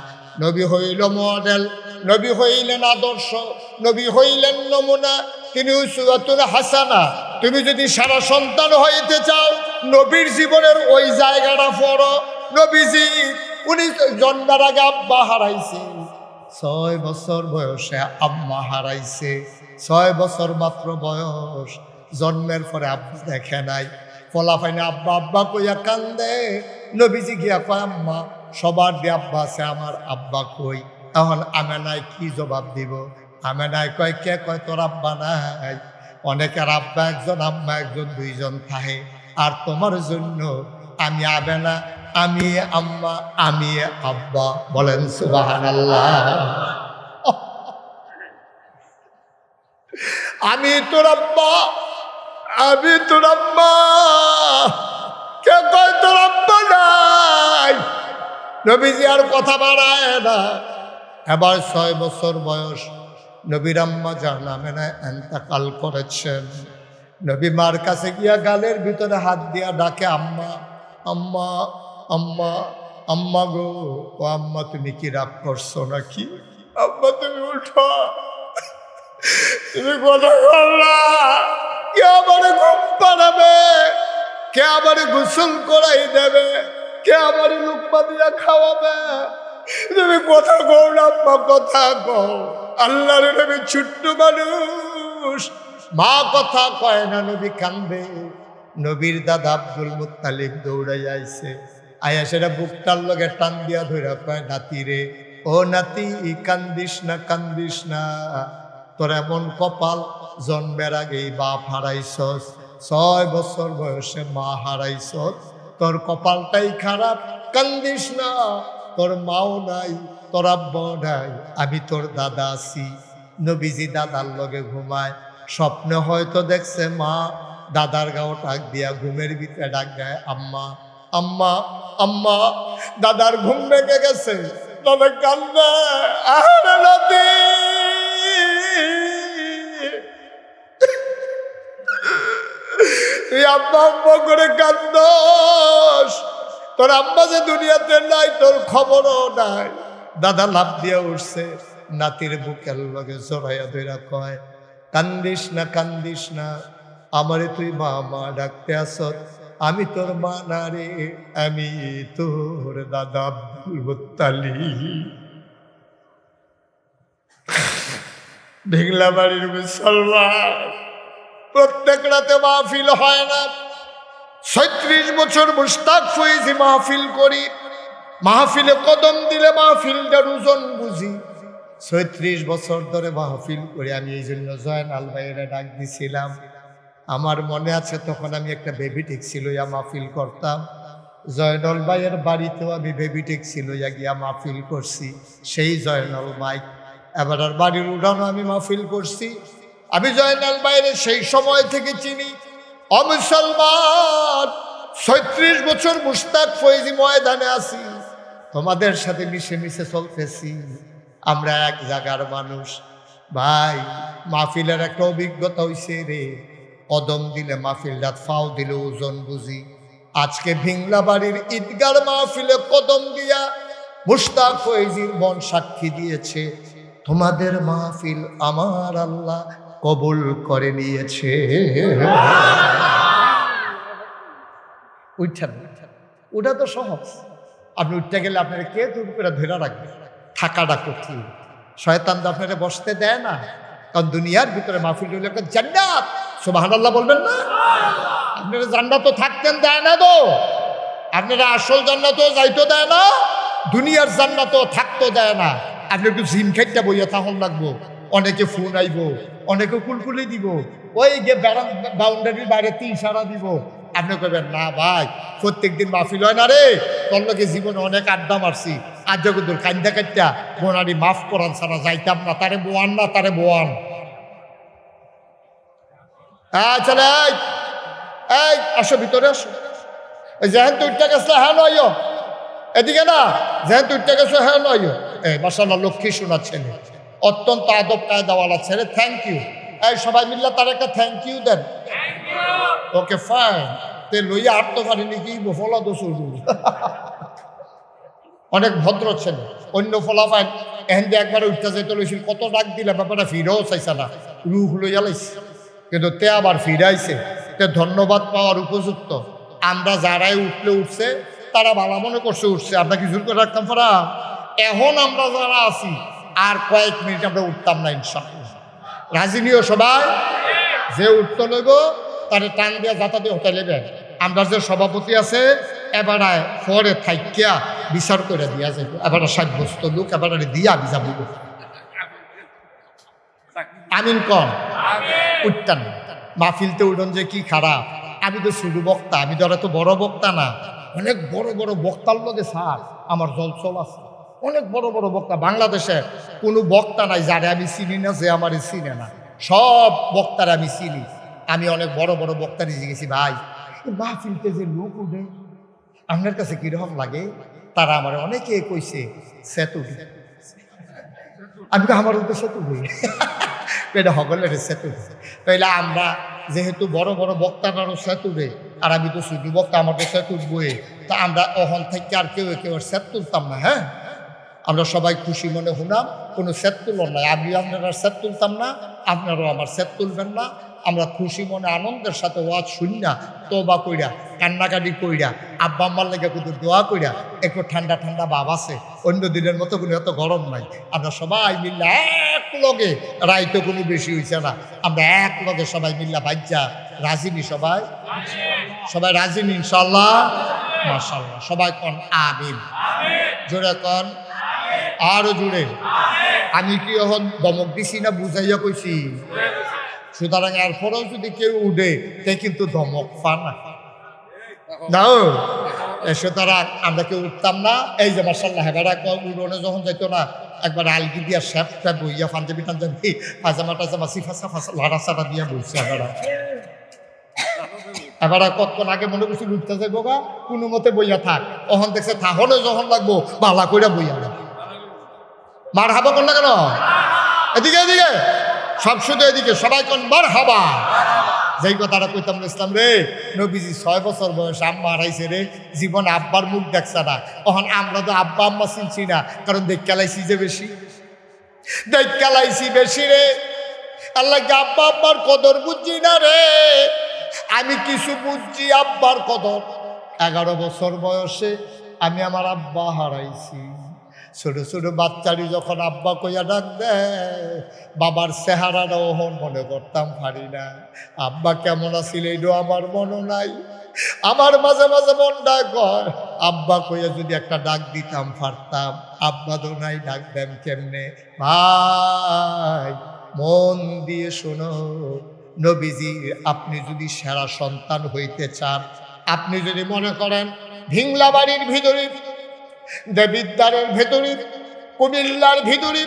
Speaker 1: নবী হইল মডেল, নবী হইলেন আদর্শ, নবী হইলেন নমুনা, তিনি উসওয়াতুন হাসানা। তুমি যদি সারা সন্তান হইতে চাও, নবীর জীবনের ওই জায়গাটা পড়ো। নবীজি উনি জন্মের আগে আব্বা হারাইছে, 6 বছর বয়সে আম্মা হারাইছে, 6 বছর মাত্র বয়স, জন্মের পরে আব্বা দেখে নাই। ফলাফাইনে আব্বা আব্বা কইয়া কান্দে। নবীজি গিয়া কয়, আম্মা সবার দিয়ে আব্বা আছে, আমার আব্বা কই? এখন আমেনায় কি জবাব দিব? আমেনায় কয়, কে কয় তোর আব্বা নাই? অনেকের আব্বা একজন, আম্মা একজন, 2জন থাকে। আর তোমার জন্য আমি আমেনা, আমি আম্মা, আমি আব্বা। বলেন সুবহানাল্লাহ। আমি তোর আব্বা, আমি তোর আম্মা, কে কয় তোর আব্বা নাই? নবীজি আর কথা বাড়ায় না। এবার 6 বছর বয়স, নবীর আম্মা যার নামে না এন্তেকাল করেছেন। নবী মার কাছে গিয়া গালের ভিতরে হাত দিয়া ডাকে, আম্মা আম্মা আম্মা, আম্মা গো, ও আম্মা তুমি কি রাগ করছো নাকি? আম্মা তুমি উঠো, তুমি কথা বললা, কে আমারে ঘুম পাড়াবে, কে আমারে গোসল করাই দেবে, কে আমারে লুকমা দিয়া খাওয়াবে? তুমি কথা কও না আম্মা, কথা কও। আল্লাহর নবী ছোট্ট মানুষ, মা কথা কয় না, নবী কান্দে। নবীর দাদা আব্দুল মুত্তালিব দৌড়াই আইছে, আয়া সেটা বুকটার লগে টান দিয়া ধইরা কয়, নাতি রে, ও নাতি কান্দিস না, কান্দিস না, তোর এমন কপাল, জন্মের আগেই বাপ হারাইছস, 6 বছর বয়সে মা হারাইছস, তোর কপালটাই খারাপ, কান্দিস না, তোর মাও নাই, তোর আব্বাও নাই, আমি তোর দাদা আছি। নবীজি দাদার লগে ঘুমায়, স্বপ্নে হয়তো দেখছে মা দাদার গাও টাক দিয়া ঘুমের ভিতরে ডাক দেয়, আম্মা আম্মা আম্মা। দাদার ঘুম ভেঙে গেছে, দাদা কান্দে, আরে নাতি, তুই আম্মা আম্মা করে কান্দস, তোর আম্মা যে দুনিয়াতে নাই, তোর খবরও নাই। দাদা লাফ দিয়া উঠছে, নাতির বুকের লগে জড়াইয়া ধইরা কয়, কান্দিস না, কান্দিস না, আমারে তুই মা মা ডাকতে আসত, আমি তোর মা না রে, আমি তোর দাদা আব্দুল মুত্তালিব। ভিংলা বাড়ির মুসলমান, প্রত্যেক রাতে মাহফিল হয় না। 36 বছর মুশতাক ফয়েজি মাহফিল করি, মাহফিলে কদম দিলে মাহফিলটার ওজন বুঝি। ৩৬ বছর ধরে মাহফিল করে আমি এই জন্য জয়নাল ভাইয়েরা ডাক দিছিলাম। আমার মনে আছে তখন আমি একটা বেবি ট্যাক্সি লইয়া মাহফিল করতাম। জয়নাল ভাইয়ের বাড়িতেও আমি বেবি ট্যাক্সি লইয়া গিয়া মাহফিল করছি। সেই জয়নাল ভাই এবার আর বাড়ির উঠানো আমি মাহফিল করছি। আমি জয়নাল ভাইয়ের সেই সময় থেকে চিনি। অমুসলমান ৩৬ বছর মুশতাক ফৈজি ময়দানে আছি, তোমাদের সাথে মিশে মিশে চলতেছি। আমরা এক জায়গার মানুষ ভাই। মাহফিলের একটা অভিজ্ঞতা হইছে রে, কদম দিলে মাহফিলটা ফাও দিলে ওজন বুঝি। আজকে ভিংলা বাড়ির ঈদগার মাহফিলে কদম দিয়া মুশতাক ফৈজির মন সাক্ষী দিয়েছে, তোমাদের মাহফিল আমার আল্লাহ কবুল করে নিয়েছে। উঠেন, ওটা তো সহজ। আপনি উঠতে গেলে আপনারা কে দূর করে ধরে রাখবে? থাকাটা কঠিন। শয়তান তো আপনারা বসতে দেয় না, কারণ দুনিয়ার ভিতরে মাহফিল হইলে একটা জান্নাত। সুবহানাল্লাহ বলবেন না? আপনারা জান্নাতও থাকতেন দেয় না তো, আপনারা আসল জান্নাতও যাইতো দেয় না, দুনিয়ার জান্নাতও থাকতো দেয় না। আপনি একটু জিম খাইটা বইয়া তখন লাগবো, অনেকে ফোন আইব, অনেকে কুলকুলি দিব, ওই গিয়ে বাউন্ডারির বাইরে ইশারা দিব। আপনি কইবেন না ভাই প্রত্যেকদিন মাহফিল হয় না রে, তোর লোকে জীবনে অনেক আড্ডা মারছি, আর যখন তোর কান্দা কাটটা বোনারি মাফ করান ছাড়া যাইতাম না, তারে বোয়ান না, তারে বোয়ান। চলে এই আসো ভিতরে আসো। যেহেন তুইটা গেছে হ্যাঁ নয়, এদিকে না, যেহেন তুইটা গেছো হ্যাঁ নয়। মাশাআল্লাহ লক্ষ্মী শোনা ছেলে, অত্যন্ত আদব কায়দাওয়ালা ছেলে। Thank you. এই সবাই মিল্লা তার একটা থ্যাংক ইউ দেন। Okay fine. তে লইয়া আর তো পারিনি কি ফলা দোষ। অনেক ভদ্র ছেলে। অন্য ফলাফাইন এহেন যে একবারে উঠতে যাইতে লইছিল, কত ডাক দিলে ব্যাপারটা ফিরেও চাইছে না, রুহ লইয়া লাইছে, কিন্তু তে আবার ফিরাইছে। তে ধন্যবাদ পাওয়ার উপযুক্ত। আমরা যারাই উঠলে উঠছে তারা ভালো মনে করছে উঠছে, আমরা কি জোর করে রাখতাম পারা? এখন আমরা যারা আছি আর কয়েক মিনিট আমরা উঠতাম না ইনশাআল্লাহ। রাজি নিও সবাই? যে উঠতে লইব তারে টান দিয়া যাতা দিয়ে হোটেলে দেন। আমরা যে সভাপতি আছে এবারে পরে থাইকিয়া বিচার করে দিয়া যাইব। এবারে সাব্যস্ত লোক এবারে দিয়া বিচার দিব। আমিন কন উঠতাম। মাহফিলতে উঠন যে কি খারাপ। আমি তো শুধু বক্তা, আমি তো এত বড় বক্তা না। অনেক বড় বড় বক্তার লোকে স্যার আমার জলচল আছে। অনেক বড় বড় বক্তা। বাংলাদেশে কোনো বক্তা নাই যারে আমি চিনি না, যে আমার চিনে না। সব বক্তারা আমি চিনি। আমি অনেক বড় বড় বক্তারই জিজ্ঞেছি, ভাই মাহফিলতে যে লোক উঠে আপনার কাছে কিরকম লাগে? তারা আমার অনেকে কইছে সেতুডি। আমি তো আমার উদ্দেশ্য সেতুডি, এটা সকলের সেতুডি। তাইলে আমরা যেহেতু বড় বড় বক্তারারও সেতুডে, আর আমি তো শুধু বক্তা, আমার তো সেতুর বইয়ে, তা আমরা অহন থেকে আর কেউ সেত তুলতাম না। হ্যাঁ, আমরা সবাই খুশি মনে হুনাম, কোনো সেত তুলন নাই। আমি আপনারা সেত তুলতাম না, আপনারাও আমার সেত তুলবেন না। আমরা খুশি মনে আনন্দের সাথে ওয়াজ শুনিনা, তোবা কইরা, কান্নাকাটি কইরা, আব্বা আম্মার লেগে কিন্তু দোয়া কইরা, একটু ঠান্ডা ঠান্ডা ভাব আছে। অন্য দিনের মতো কোনো এত গরম নাই। আমরা সবাই মিল্লা এক লগে, রাইতো কোনো বেশি হয়েছে না, আমরা এক লগে সবাই মিল্লা বাজ্যা রাজিনি। সবাই সবাই রাজিনি ইনশাল্লাহ? মাশাআল্লাহ। সবাই কন আমিন, জোরে কন, আরো জুড়ে। আমি কি এখন দমক দিছি না বুঝাইয়া কইছি? সুতরাং এরপরেও যদি কেউ উঠে তে কিন্তু ধমক পান না। সুতরাং আমরা কেউ উঠতাম না। এই যে মাশাআল্লাহ হেবারা উড়নে যখন যাইতো না, একবার আলগি দিয়া শ্যাপটা বইয়া পাঞ্জাবি টাঞ্জাবি পাজামা টাজামা সিফা সাফা লাড়া সাড়া দিয়া বইছে। এবার কতক্ষণ আগে মনে করছি উঠতে যাইব বা কোনো মতে বইয়া থাক, তখন দেখছে তাহলে যখন লাগবো বালা কইরা বইয়া মার হাবা কর না কেন? এদিকে এদিকে সব শুধু এদিকে সবাই কোন মার হাবা। যেই কথাটা কইতাম ইসলাম রে, নবীজি 6 বছর বয়স আম্মা হারাইছে রে, জীবনে আব্বার মুখ দেখছে না। তখন আমরা তো আব্বা আম্মা চিনছি না, কারণ দেখালাইছি যে বেশি, দেখালাইছি বেশি রে। আল্লাহ আব্বা আব্বার কদর বুঝছি না রে। আমি কিছু বুঝছি আব্বার কদর। 11 বছর বয়সে আমি আমার আব্বা হারাইছি। ছোট ছোট বাচ্চারি যখন আব্বা কইয়া ডাক দেয়, বাবার চেহারাটা ওহন মনে করতাম পারি না। আব্বা কেমন আছিল এইটাও আমার মনে নাই। আমার মাঝে মাঝে মনটা কয় আব্বা কইয়া যদি একটা ডাক দিতাম পারতাম, আব্বা তো নাই, ডাক দেন কেমনে? ভাই মন দিয়ে শোনো, নবীজি আপনি যদি সেরা সন্তান হইতে চান, আপনি যদি মনে করেন ভিংলাবাড়ির ভিতরে, দেবিদ্বারের ভেতরে, কুমিল্লার ভিতরে,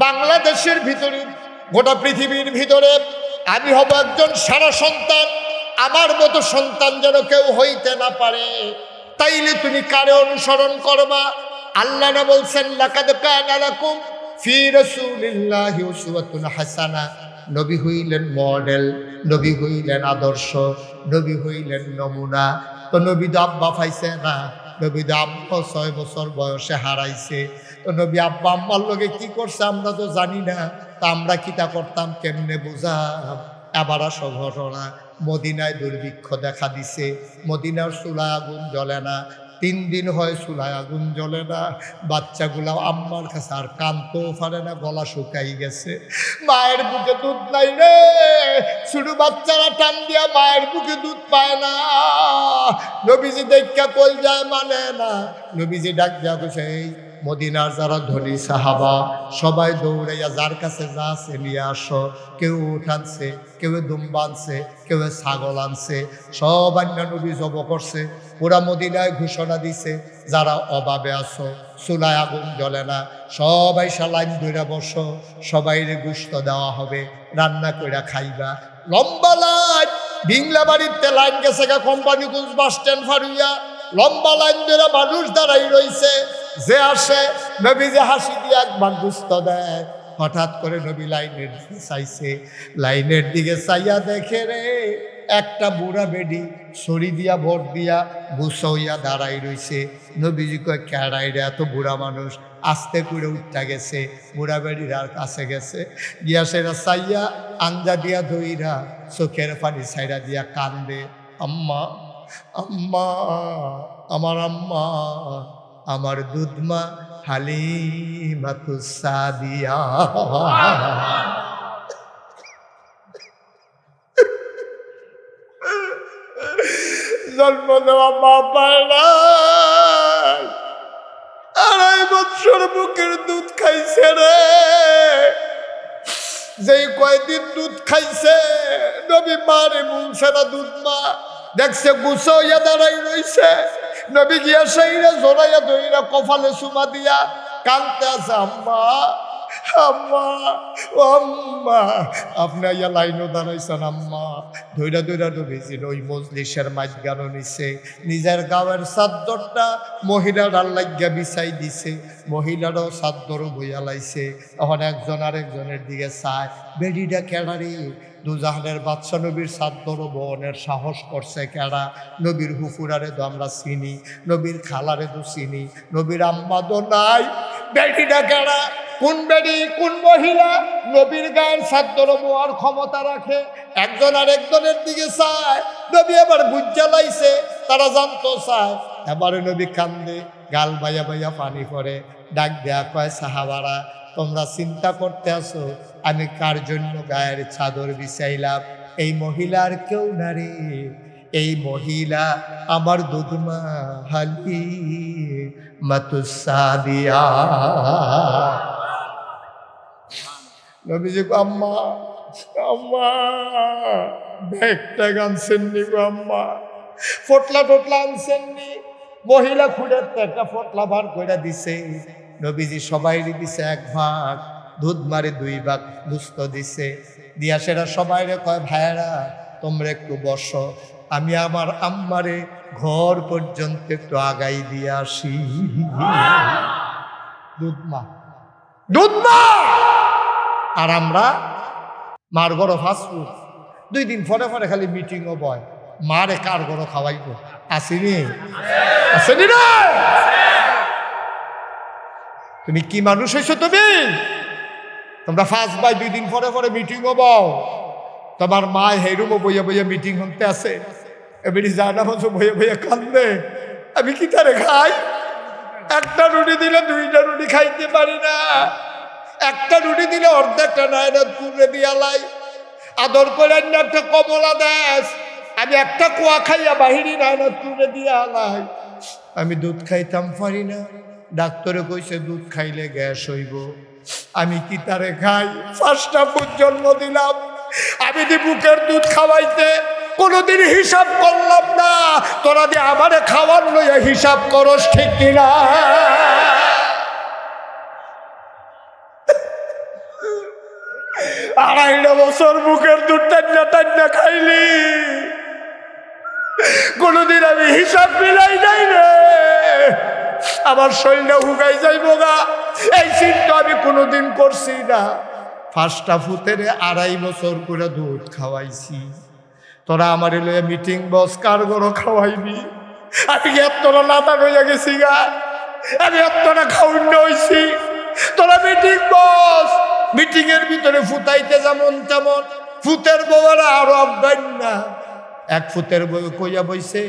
Speaker 1: বাংলাদেশের ভিতরে, গোটা পৃথিবীর ভিতরে আমি হব একজন সেরা সন্তান, আমার মতো সন্তান যেন কেউ হইতে না পারে, তাইলে তুমি কারে অনুসরণ করবা? আল্লাহ না বলছেন লাকাদ কানা লাকুম ফি রাসূলিল্লাহি উসওয়াতুন হাসানা। নবী হইলেন মডেল, নবী হইলেন আদর্শ, নবী হইলেন নমুনা। তো নবী তো আব্বা পাইছে না, নবী তো আব্বা 6 বছর বয়সে হারাইছে। তো নবী আব্বা আম্মার লগে কি করছে আমরা তো জানি না, তা আমরা কিতা করতাম কেমনে বুঝাম? এবার আসো ঘটনা। মদিনায় দুর্ভিক্ষ দেখা দিছে, মদিনার চুলায় আগুন জ্বলে না, 3 দিন হয় চুলায় আগুন জ্বলে না। বাচ্চাগুলা আম্মার কাছে আর কানতেও পারে না, গলা শুকাই গেছে। মায়ের বুকে দুধ নাই রে, শুধু বাচ্চারা টান দিয়া মায়ের বুকে দুধ পায় না। নবীজি দেখা কই যায় মানে না। নবীজি ডাক দেওয়া কইছে, এই মদিনার যারা ধনী সাহাবা সবাই দৌড়াইয়া যার কাছে যা আছে নিয়ে আসো। কেউ উট আনছে, কেউ দুম্বা আনছে, কেউ ছাগল আনছে, সব আন্না নবী জব করছে। পুরা মদিনায় ঘোষণা দিছে, যারা অভাবে আসো, চুলায় আগুন জ্বলে না, সবাই লাইন ধরে বসো, সবাইরে গোশত দেওয়া হবে, রান্না করে খাইবা। লম্বা লাইন, ভিংলা বাড়িতে লাইন গেছে গা কোম্পানিগঞ্জ বাস স্ট্যান্ড ফারুইয়া, লম্বা লাইন ধরে মানুষ দাঁড়াই রইছে। যে আসে নবী যে হাসি দিয়ে একবার গোশত দেয়। হঠাৎ করে নবী লাইনের দিকে চাইছে, লাইনের দিকে চাইয়া দেখে রে একটা বুড়া বেডি ছড়ি দিয়া ভোট দিয়া গুছা হইয়া দাঁড়াই রইছে। নবীজি কয় কেড়াই রে, এত বুড়া মানুষ? আস্তে করে উঠা গেছে, বুড়া বেডির আর কাছে গেছে, গিয়া সেরা চাইয়া আঞ্জা দিয়া ধইরা চোখের পানি ছাইরা দিয়া কান্দে, আম্মা আম্মা, আমার আম্মা, আমার দুধমা হালিমাতুস সাদিয়া। জন্ম দেওয়া মা পায় না, 2.5 বছর বুকের দুধ খাইছে রে। যেই কয়দিন দুধ খাইছে নবী মারে বলছে না, দুধ মা দেখছে গুছো হইয়া দাঁড়াই রইছে। নবী গিয়া সেইরা জোড়াইয়া ধইরা কপালে চুমা দিয়া কানতে আছে, আম্মা আম্মা ও আম্মা। আপনি ইয়া লাইনও দাঁড়াইছেন আম্মা। ধৈরা ধৈরা ডুবেছিল ওই মজলিসের মাঝগানো নিছে, নিজের গাঁয়ের চাদরটা মহিলার লাগিয়া বিছাই দিছে, মহিলারাও চাদরও বইয়া লাইছে। তখন একজন আরেকজনের দিকে চায়, বেডিটা কেডারি? দুজাহানের বাদশা নবীর চাদর বহনের সাহস করছে কেডা? নবীর হুফুরারে তো আমরা চিনি, নবীর খালারে তো চিনি, নবীর আম্মা তো নাই। বেডিটা কেডা? কোন বেডি, কোন মহিলা নবীর গায়ের চাদর বোয়ার ক্ষমতা রাখে? একজন আরেকজনের দিকে চায়। নবী এবার বুঝা লাইছে, তারা জানতো চায়। এবারে নবী কান্দে, গাল বাইয়া বাইয়া পানি পড়ে, ডাক দেয়া কয়, সাহাবারা তোমরা চিন্তা করতে আসো আমি কার জন্য গায়ের চাদর বিছাইলাম? এই মহিলার কেউ না রে, এই মহিলা আমার দুধমা হালিমাতুস সাদিয়া। নবীজি আম্মা আম্মা ব্যাগটা আনছেননি গো আম্মা, ফটলা টটলা আনছেননি? মহিলা খুঁড়ে একটা ফটলা বার করে দিছে। নবীজি সবাই দিছে 1 ভাগ, দুধ মারে 2 ভাগ দুস্থ দিছে। দিয়া সেরা সবাই রে কয়, ভাইয়েরা তোমরা একটু বসো, আমি আমার আম্মারে ঘর পর্যন্ত একটু আগাই দিয়ে আসি। দুধমা দুধমা। আর আমরা মার ঘর ফাস্টফুড, 2 দিন পরে পরে খালি মিটিংও বয়, মারে কার ঘর খাওয়াইব? আসেনি? আসেনি রে? তুমি কি মানুষ হয়েছো? তোমরা ফার্স্ট বাই 2 দিন পরে পরে মিটিংও বও। তোমার মা হেরুমও বইয়া বইয়া মিটিং হতে আছে, এবারে জানা বলছো বইয়া বইয়া কান্দে, আমি কি তারে খাই? একটা রুটি দিলে 2টা রুটি খাইতে পারি না, একটা রুটি দিলে অর্ধেকটা নায়রাত পুরে দিয়া লাই। আদর করে একটা কমলা দেশ, আমি একটা কুয়া খাইয়া বাহিরি না তুলে দিয়ে আলাই। আমি দুধ খাইতাম পারি না, ডাক্তারে কইছে দুধ খাইলে গ্যাস হইব। আমি কি তারে খাই? 5টা ফুট জন্ম দিলাম, আমি দি বুকের দুধ খাওয়াইতে কোনোদিন হিসাব করলাম না। তোরা দিয়ে আমারে খাওয়ার লইয়া হিসাব করস, ঠিক কিনা? 2.5 বছর বুকের দুধ টান্না টান্না খাইলি, কোনোদিন আমি হিসাব মিলাই নাই রে। আমার শরীরটা হুগাই যাইব গা, এই চিন্তা আমি কোনোদিন করছি না। 5টা ফুতের 2.5 বছর করে দুধ খাওয়াইছি। তোরা আমার লইয়া মিটিং বস, কার গরো খাওয়াইবি? আমি এতটা লাতা হইয়া গেছি গা, আমি এতটা খাওয়ান্য হয়েছি। তোরা মিটিং বস, মিটিং এর ভিতরে ফুটাইতে যেমন তেমন, ফুতের বউরা আরো অজ্ঞান না। 1 ফুতের বউ কইয়া বইছে,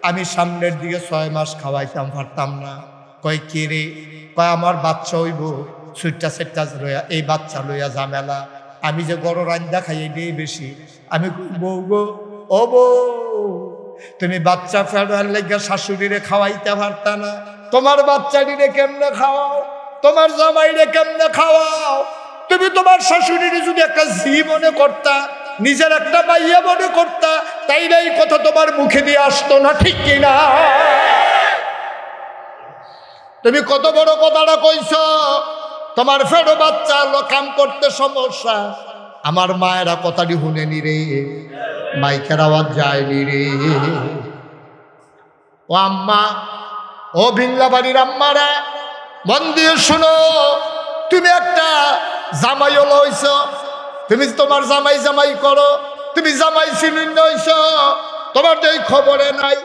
Speaker 1: আমি সামনের দিকে 6 মাস খাওয়াইতাম পারতাম না। কয় কে রে? কয় আমার বাচ্চা হইব, সুইটটা সেটটা লইয়া, এই বাচ্চা লইয়া ঝামেলা। আমি যে গরু রান্দা খাই এটাই বেশি। আমি বউ গো, ও বউ, তুমি বাচ্চা ফেরার লেগে শাশুড়িরে খাওয়াইতে পারতা না? তোমার বাচ্চাটিরে কেমনে খাওয়াও, তোমার জামাইরে কেমনে খাওয়াও? তুমি তোমার শাশুড়িরে যদি একটা জি মনে করতা, নিজের একটা মাইয়া মনে করতা, তাইলে এই কথা তোমার মুখে দিয়ে আসতো না, ঠিক কিনা? তুমি কত বড় কথাটা কইছ, তোমার ফেরো বাচ্চা কাম করতে সমস্যা। আমার মায়েরা কথাটি শুনেনি রে, মাইকের আওয়াজ যায়নি রে। ও আম্মা, ও ভিংলা বাড়ির আম্মারা, মন দিয়ে শুনো। তুমি একটা জামাই হইছ, তুমি তোমার জামাই জামাই করো, তুমি জামাই সিলিন্ড হইছ, তোমার তো এই খবরে নাই।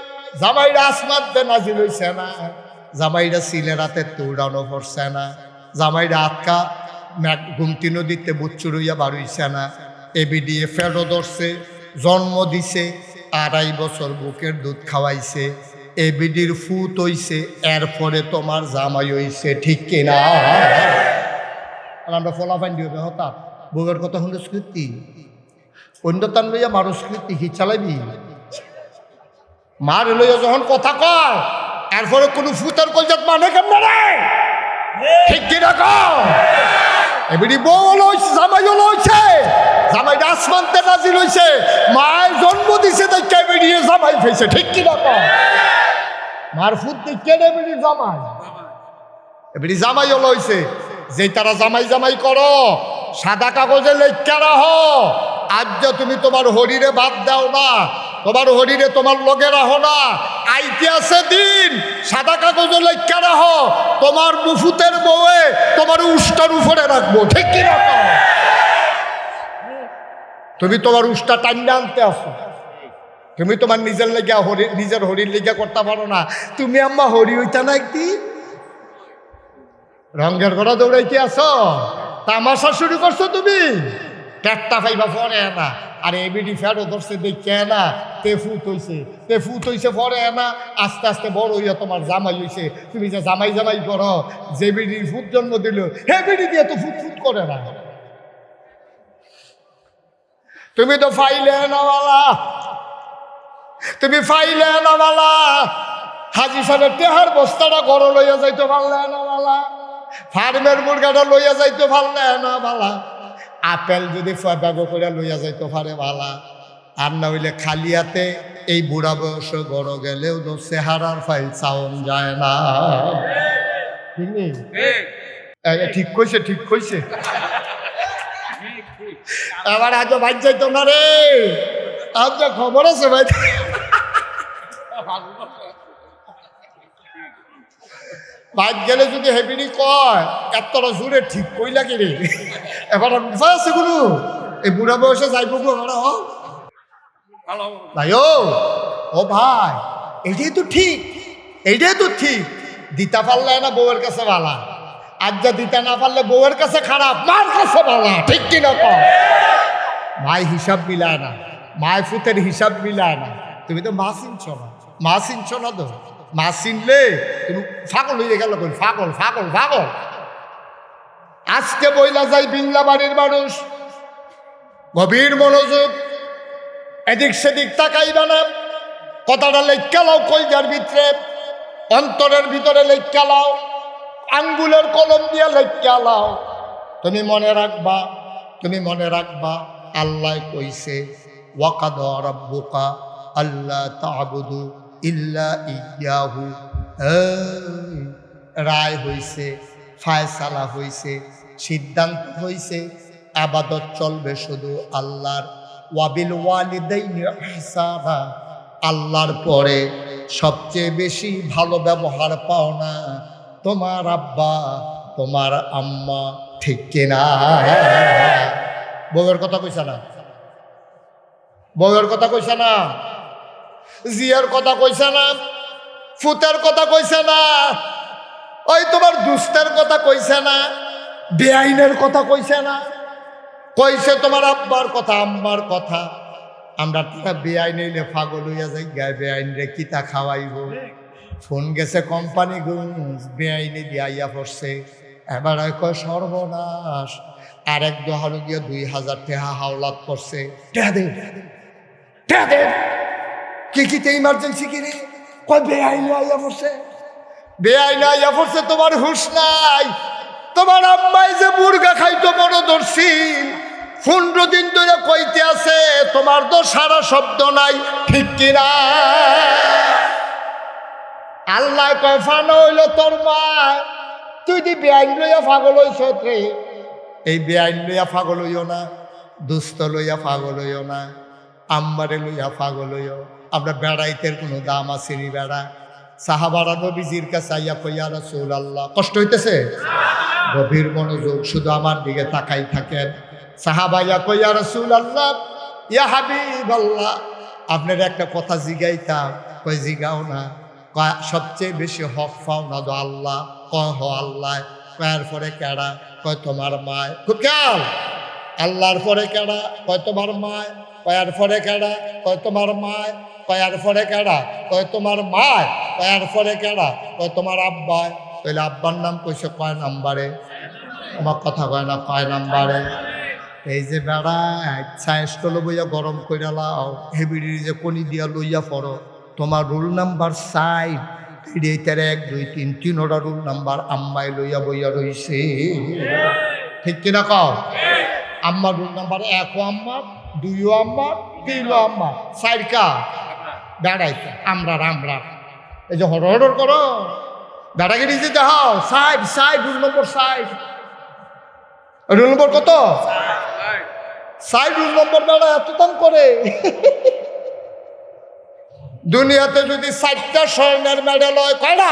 Speaker 1: জামাইরা আসমানতে নাজিল হইছে না, জামাইরা সিলে রাতে উড়ানো পড়ছে না, জামাইরা আটকা গুমতি নদীতে বুচ্চুর হইয়া বাড়ইছে না। এবিডিএ ফেরো ধরছে, জন্ম দিছে, 2.5 বছর বুকের দুধ খাওয়াইছে, এবিডির ফুট হইছে, এরপরে তোমার জামাই হইছে, ঠিক কিনা? আর আমরা ফলাফাইন দিবে হঠাৎ বউয়ের কথা শুনে স্মৃতি অন্য তান লইয়া মারো স্মৃতি হি চালাইবি। মার লইয়া যখন কথা কয়, এরপরে কোনো ফুটার কলজাত মানে কেমন রে, ঠিক কিনা কও? এবিডি বউ লইছে, জামাইও লইছে, জামাইটা আসমানতে নাজিল হইছে, মায়ের জন্ম দিছে দেখে এবিডি জামাই ফেছে, ঠিক কিনা কও? মার ফুট দেখে এবিডি জামাই, এবিডি জামাইও লইছে। যে তারা জামাই জামাই করো, সাদা কাগজে লেখা রাখো, আজ যে তুমি তোমার হরিরে বাদ দাও না, তোমার হরিরে তোমার লগে রাখো না, আইতে আছে দিন সাদা কাগজে লেখা রাখো, তোমার মুফুতের বউয়ে তোমার উষ্টার উপরে রাখবো, ঠিক কি রাখো? তুমি তোমার উষ্টা টান্ডা আনতে আসো, তুমি তোমার নিজের লেগা হরি, নিজের হরির লেগা করতে পারো না। তুমি আম্মা হরি হইতা না একদিন রঙের ঘোড়া দৌড়াইতে আসো, তামাশা শুরু করছো তুমি, পেটটা ফাইবা পরে না। আর এবিডি ফেরো ধরছে দেখে না, তে ফুট হইছে পরে না, আস্তে আস্তে বড় হইয়া তোমার জামাই হইছে। তুমি যে জামাই জামাই করো, যে বিডি ফুট জন্ম দিল, হে বিডি দিয়ে তো ফুট ফুট করে না। তুমি তো ফাইলে নাওয়ালা, তুমি ফাইলে নাওয়ালা। হাজি সাহেবের টেহার বস্তাটা ঘর লইয়া যাইতো পারলে নাওয়ালা, ফার্মের মুরগাটা লইয়া যাইতো পারলে না বালা, আপেল যদি ফেবাগো করে লইয়া যাইতো পারে বালা। আর না হইলে খালিয়াতে এই বুড়া বয়স গড় গেলেও তো চেহারার ফাইল চাউন যায় না। ঠিক কইছে, ঠিক কইছে। এবার আজ ভাই যাইতো না রে, আজ যা খবর আছে ভাই, বাইক গেলে যদি হেবিনি কয় এতটা জোরে ঠিক কইলা কি রে, এবার উপায় আছে কোনো? এই বুড়া বয়সে যাইব ভাই, ও ভাই, এইটাই তো ঠিক, এইটাই তো ঠিক। দিতা পারলে না বউয়ের কাছে ভালা, আজ যা দিতা না পারলে বউয়ের কাছে খারাপ, মার কাছে ভালা, ঠিক কিনা কও? মায় হিসাব মিলায় না, মায় ফুতের হিসাব মিলায় না। তুমি তো মা চিনছ না, মা চিনছ না তো, মা চিনলে তুমি পাগল হয়ে গেল, পাগল পাগল পাগল। আজকে বইলা যাই বিংলা বাড়ির মানুষ, গভীর মনোযোগ। এদিক সেদিক তাকাইবা না, কথাটা লেখা লাও কলজার ভিতরে, অন্তরের ভিতরে লেখা লাও, আঙ্গুলের কলম দিয়ে লেখা লাও। তুমি মনে রাখবা, তুমি মনে রাখবা আল্লাহ কইছে ওয়াকাদা রাব্বুকা আল্লা তা'বুদু ইল্লা ইয়াহু। রায় হইছে, ফায়সালা হইছে, সিদ্ধান্ত হইছে, ইবাদত চলবে শুধু আল্লাহর। ওয়াবিল ওয়ালিদাইনি ইহসানা, আল্লাহর পরে সবচেয়ে বেশি ভালো ব্যবহার পাও না তোমার আব্বা তোমার আম্মা, ঠিক কিনা? বউয়ের কথা কইছে না, বউয়ের কথা কইছে না, জিয়ার কথা কইছে না, ফুতের কথা কইছে না, ওই তোমার দুস্তের কথা কইছে না, বেআইনের কথা কইছে না, কইছে তোমার আব্বার কথা আম্মার কথা। আমরা টাকা বেআইন হইলে পাগল হইয়া যাই, গায়ে বেআইন রে কিতা খাওয়াইব। ফোন গেছে কোম্পানি গুঞ্জ, বেআইনি দিয়া ইয়া পড়ছে। এবার কয় সর্বনাশ, আর এক দোহানো গিয়ে 2000 টাকা হাওলাত করছে। কি ইমার্জেন্সি কিনে কয় বেআইনি আইয়া পড়ছে, বেআইনি আইয়া পড়ছে। তোমার হুশ নাই, তোমার আম্মাই যে মুরগা খাইতো মনে ধরছিল, 15 দিন ধরে কইতে আছে, তোমার তো সারা শব্দ নাই, ঠিক কিনা? আল্লাহ কয় ফানো হইল তোর মা, তুই দি বেআইন লইয়া পাগল হইছ রে। এই বেআইন লইয়া পাগল হইও না, দুস্থ লইয়া পাগল হইও না, আম্মারে লইয়া পাগল হইও। আমরা বেড়াইতের কোনো দাম আছে নি? বেড়া সাহাবারা নবীজির কাছে আইয়া কইয়া রাসূলুল্লাহ, কষ্ট হইতেছে? গভীর মনোযোগ, শুধু আমার দিকে তাকাই থাকেন। সাহাবাইয়া কইয়া রাসূলুল্লাহ, ইয়া হাবিবাল্লাহ, আপনার একটা কথা জিগাইতাম। কই জিগাও না। কয় সবচেয়ে বেশি হক পাও না তো আল্লাহ। কয় হ আল্লাহ। কয়ার পরে কেডা? কয় তোমার মায়। খুব খেয়াল, আল্লাহর পরে কেডা? কয় তোমার মায়। কয়ার পরে কেডা? কয় তোমার মায়। কয়ার পরে কেডা? কয় তোমার মায়। কয়ার পরে কেডা? কয় তোমার আব্বায়। তাহলে আব্বার নাম কইছে কয় নাম্বারে? আমার কথা কয় না, কয় নাম্বারে? এই যে বেড়া ছায়াস্টল বইয়া গরম কইরা লাও, হেবিড়ি যে কনি দিয়া লইয়া পড়ো, তোমার রুল নাম্বার 4, এইটার 1 2 3 3টা রুল নাম্বার আম্মাই লইয়া বইয়া রইছে, ঠিক কিনা কও? আম্মার রুল নাম্বার 1 ও আম্মা, 2 ও আম্মা, 3 ও আম্মা, 4 কা বেড়াইতে আমরা আমরা। এই যে হড় হড় করো বেড়াগিরি যে দেখাও, 60 রুল নম্বর 60। রুল নম্বর কত? 60 রুল নম্বর। বেড়া এত দাম করে। দুনিয়াতে যদি 4টা স্বর্ণের মেডেল হয়, কয়টা?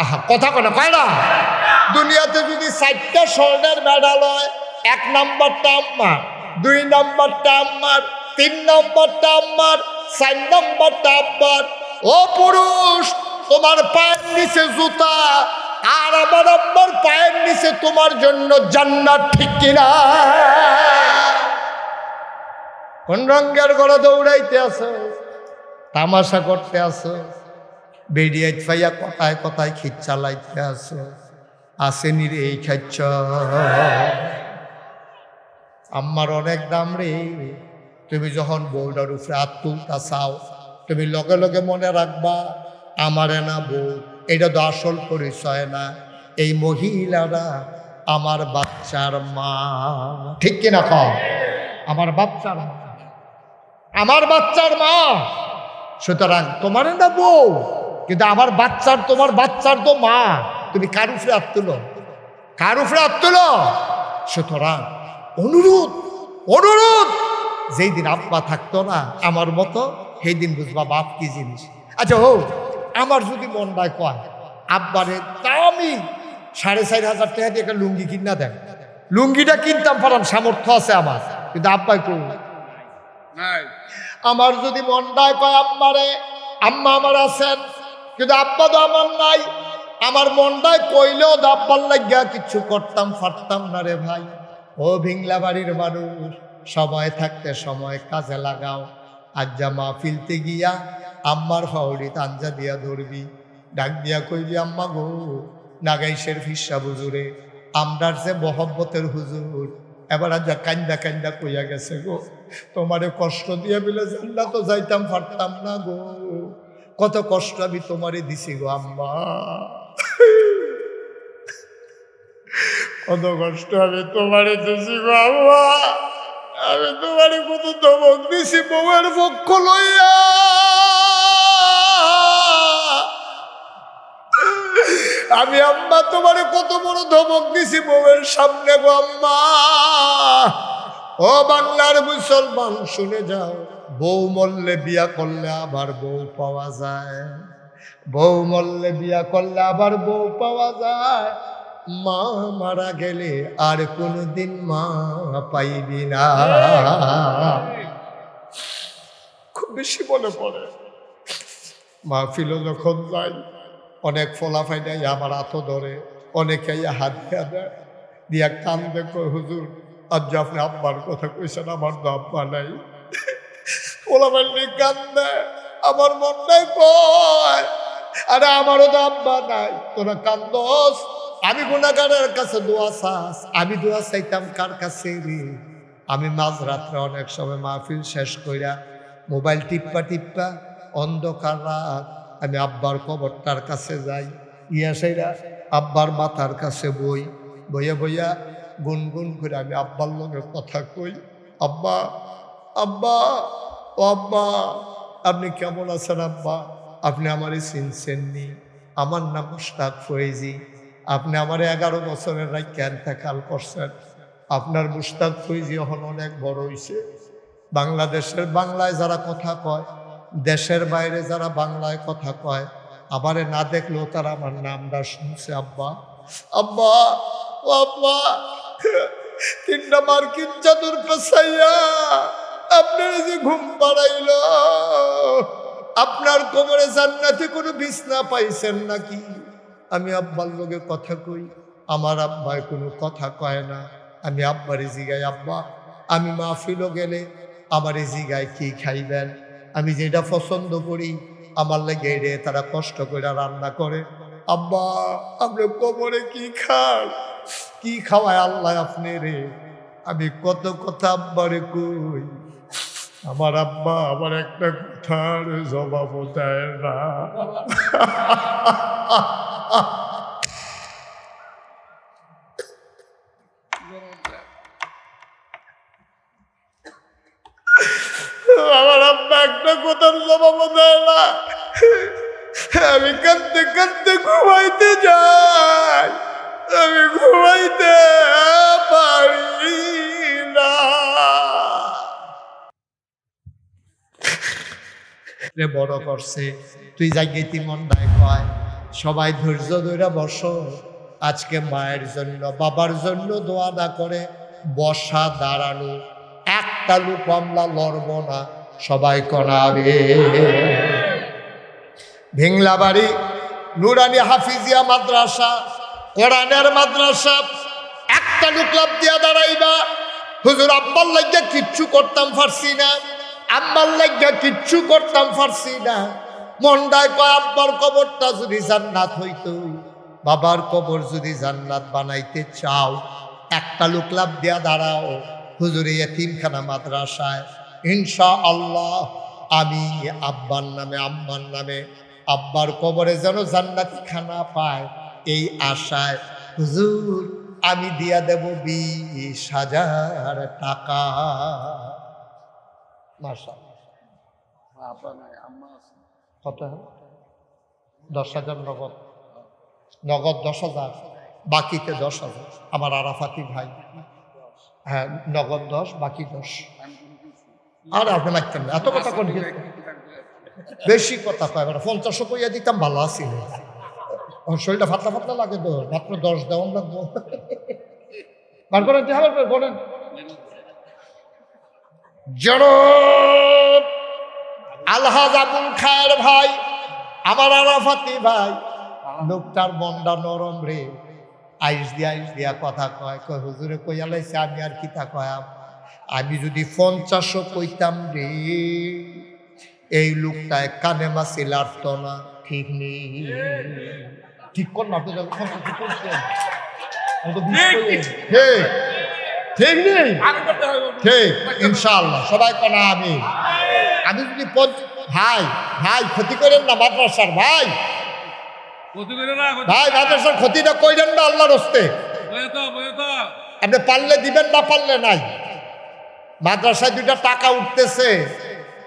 Speaker 1: আহা কথা কয় না, কয়টা? দুনিয়াতে যদি 4টা স্বর্ণের মেডেল হয়, 1 নাম্বারটা আম্মার, 2 নাম্বারটা আম্মার, 3 নাম্বারটা আম্মার, 4 নাম্বারটা আব্বার। ও পুরুষ, তোমার পায়ের নিচে জুতা, আর আমার আব্বার পায়ের নিচে তোমার জন্য জান্নাত, ঠিক কিনা? কোন রঙের ঘরে দৌড়াইতে আছো, তামাশা করতে আছো, বেরিয়ে ফাইয়া কথায় কথায় খিচ চালাইতে আছো, আসেনি রে এই খাচ্ছ। আম্মার অনেক দাম রে। তুমি যখন বউটার উপরে হাত তুলতা চাও, তুমি লগে লগে মনে রাখবা, আমারে না বউ, এটা তো আসল পরিচয় না। এই মহিলারা আমার বাচ্চার মা, ঠিক কিনা কও? আমার বাচ্চার মা, আমার বাচ্চার মা। সুতরাং তোমার না বউ, কিন্তু আমার বাচ্চার, তোমার বাচ্চার তো মা। তুমি কার উপরে হাত তুলো? কার উপরে হাত তুলো? সুতরাং অনুরোধ, অনুরোধ, যেই দিন আব্বা থাকতো না আমার মতো, সেই দিন বুঝবা বাপ কি জিনিস। আচ্ছা হোক, আমার যদি মনটায় কয় আব্বারে দামি 4,500 টাকা দিয়ে একটা লুঙ্গি কিনা দেন, লুঙ্গিটা কিনতাম পারাম, সামর্থ্য আছে আমার, কিন্তু আব্বাই কই নাই। আমার যদি মনটায় কয় আম্মারে, আম্মা আমার আছেন, কিন্তু আব্বা তো আমার নাই, আমার মনটায় কইলেও তো আব্বার লাগিয়া কিচ্ছু করতাম পারতাম না রে ভাই। ও ভিংলা বাড়ির মানুষ, সময় থাকতে সময় কাজে লাগাও। আজ যা মাহফিলতে গিয়া আম্মার ফাউরি তাঞ্জা দিয়া ধরবি, ডাক দিয়া কইবি আম্মা গো, নাগাইশের ফিসা হুজুরে, আমরার যে মহব্বতের হুজুর, এবার আজ কান্দা কান্দা কইয়া গেছে গো, তোমারে কষ্ট দিয়ে বিলে জান্নাত তো যাইতাম পারতাম না গো, কত কষ্ট আমি তোমারে দিছি গো আম্মা, কত কষ্ট আমি তোমারে দিছি গো আম্মা, আমি তোমারে কত ধমক দিছি বউয়ের পক্ষ লইয়া, আমি আম্মা তোমারে কত বড় ধমক দিছি বউয়ের সামনে গো আম্মা। ও বাংলার মুসলমান শুনে যাও, বউ মরলে বিয়া করলে আবার বউ পাওয়া যায়, বউ মরলে বিয়া করলে আবার বউ পাওয়া যায়, মা মারা গেলে আর কোনদিন মা পাইবি না। খুব বেশি মনে পড়ে মাহফিলও যখন যাই, অনেক ফলাফাই দেয় আমার হাতও ধরে, অনেকে হাত দিয়া দেয়, দিয়া কান দেখো হুজুর আজ যে আপনি আব্বার কথা কইছেন, আমার তো আব্বা নাই, ফলাফাই কান দেয়, আমার মন নাই কয় আরে আমারও তো আব্বা নাই, তোরা কান্দস, আমি গুনাহগারের কাছে দোয়া চাস, আমি দোয়া চাইতাম কার কাছে রে? আমি মাঝরাত্রে অনেক সময় মাহফিল শেষ কইরা মোবাইল টিপ্পা টিপ্পা অন্ধকার রাত আমি আব্বার কবরটার কাছে যাই, ইয়া সেইরা আব্বার মাথার কাছে বই, বইয়া বইয়া গুনগুন করে আমি আব্বার লগে কথা কই, আব্বা আব্বা ও আব্বা আপনি কেমন আছেন আব্বা? আপনি আমারে চিনছেননি? আমার নাম মুশতাক ফয়েজি, আপনি আমার 11 বছরের রাইখা ইন্তেকাল করছেন, আপনার মুশতাক ফয়েজি এখন অনেক বড় হইছে, বাংলাদেশের বাংলায় যারা কথা কয়, দেশের বাইরে যারা বাংলায় কথা কয়, আমারে না দেখলেও তারা আমার নামটা শুনছে আব্বা আব্বা ও আব্বা, 3টা মার্কিন চাদর পেছাইয়া আপনার যে ঘুম পাড়াইল, আপনার কোমরে জান্নাতে কোনো বিছনা পাইছেন নাকি? আমি আব্বার লগে কথা কই, আমার আব্বায় কোনো কথা কয় না, আমি আব্বারে জিগাই আব্বা আমি মাহফিলও গেলে আমারে জিগায় কি খাইবেন, আমি যেটা পছন্দ করি আমার লাগে রে তারা কষ্ট করে রান্না করে, আব্বা আপনি কোমরে কি খান, কি খাওয়ায় আল্লাহ আপনি রে? আমি কত কথা আব্বারে কই, আমার আব্বা আমার একটা কথার জবাব দেয় না। আমার আব্বা একটা কথার জবাব দেয় না, আমি কাঁদতে কাঁদতে ঘুমাইতে যাই, আমি ঘুমাইতে পারি না। বড় করছে তুই জায়গায় মন্ডায় কয় সবাই ধৈর্য ধরে বসো, আজকে মায়ের জন্য বাবার জন্য দোয়া না করে বসা দাঁড়ানো একটা লোক আমরা লড়ব না, সবাই করাবে। ভিংলাবাড়ি নুরানি হাফিজিয়া মাদ্রাসা, কোরআনের মাদ্রাসা, একটা লোক লাভ দিয়া দাঁড়াইবা, হুজুর আব্বার লাগিয়া কিচ্ছু করতাম পারছি না, আব্বার লাগিয়া কিচ্ছু করতাম পারছি না, মন্ডায় কয় আব্বার কবরটা যদি জান্নাত হইতো, বাবার কবর যদি জান্নাত বানাইতে চাও, একটা লোক লাভ দিয়া দাঁড়াও, হুজুর এতিমখানা মাদ্রাসায় ইনশাআল্লাহ আমি আব্বার নামে আম্মার নামে আব্বার কবরে যেন জান্নাতি খানা পায় এই আশায় হুজুর আমি দিয়া দেব 20,000 টাকা। মাশাআল্লাহ, কত? 10,000 নগদ, নগদ 10,000, বাকিতে 10,000 আমার আরাফাতি ভাই, হ্যাঁ নগদ 10 বাকি 10। আর আপনি মাইতেন না, এত কথা কোন বেশি কথা কয়, 50 কইয়া দিতাম ভালো আছিল, শরীরটা ফাতলা ফাতলা লাগে তো, মাত্র 10 দেওয়ান লাগবো। বার করেন বলেন জনাব আলহাজ আবুল খায়ের ভাই, আমার আরাফাতি ভাই, লোকটার মনটা নরম রে, আইস দিয়া কথা কয়, কয় হুজুরে কইয়া লাইছে আমি আর কিতা কয়াম, আমি যদি 50 কইতাম রে এই লোকটায় কানে মাছি লাড়ত না, ঠিক নেই, ঠিক কর না, আপনি যখন ঠিক নেই? ঠিক, ইনশাআল্লাহ সবাই কোন আমি যদি ভাই ভাই ক্ষতি করেন না মাদ্রাসার, ভাই ভাই মাদ্রাসার ক্ষতিটা কইরেন না আল্লাহর হস্তে। আপনি পারলে দিবেন, না পারলে নাই। মাদ্রাসায় 2টা টাকা উঠতেছে,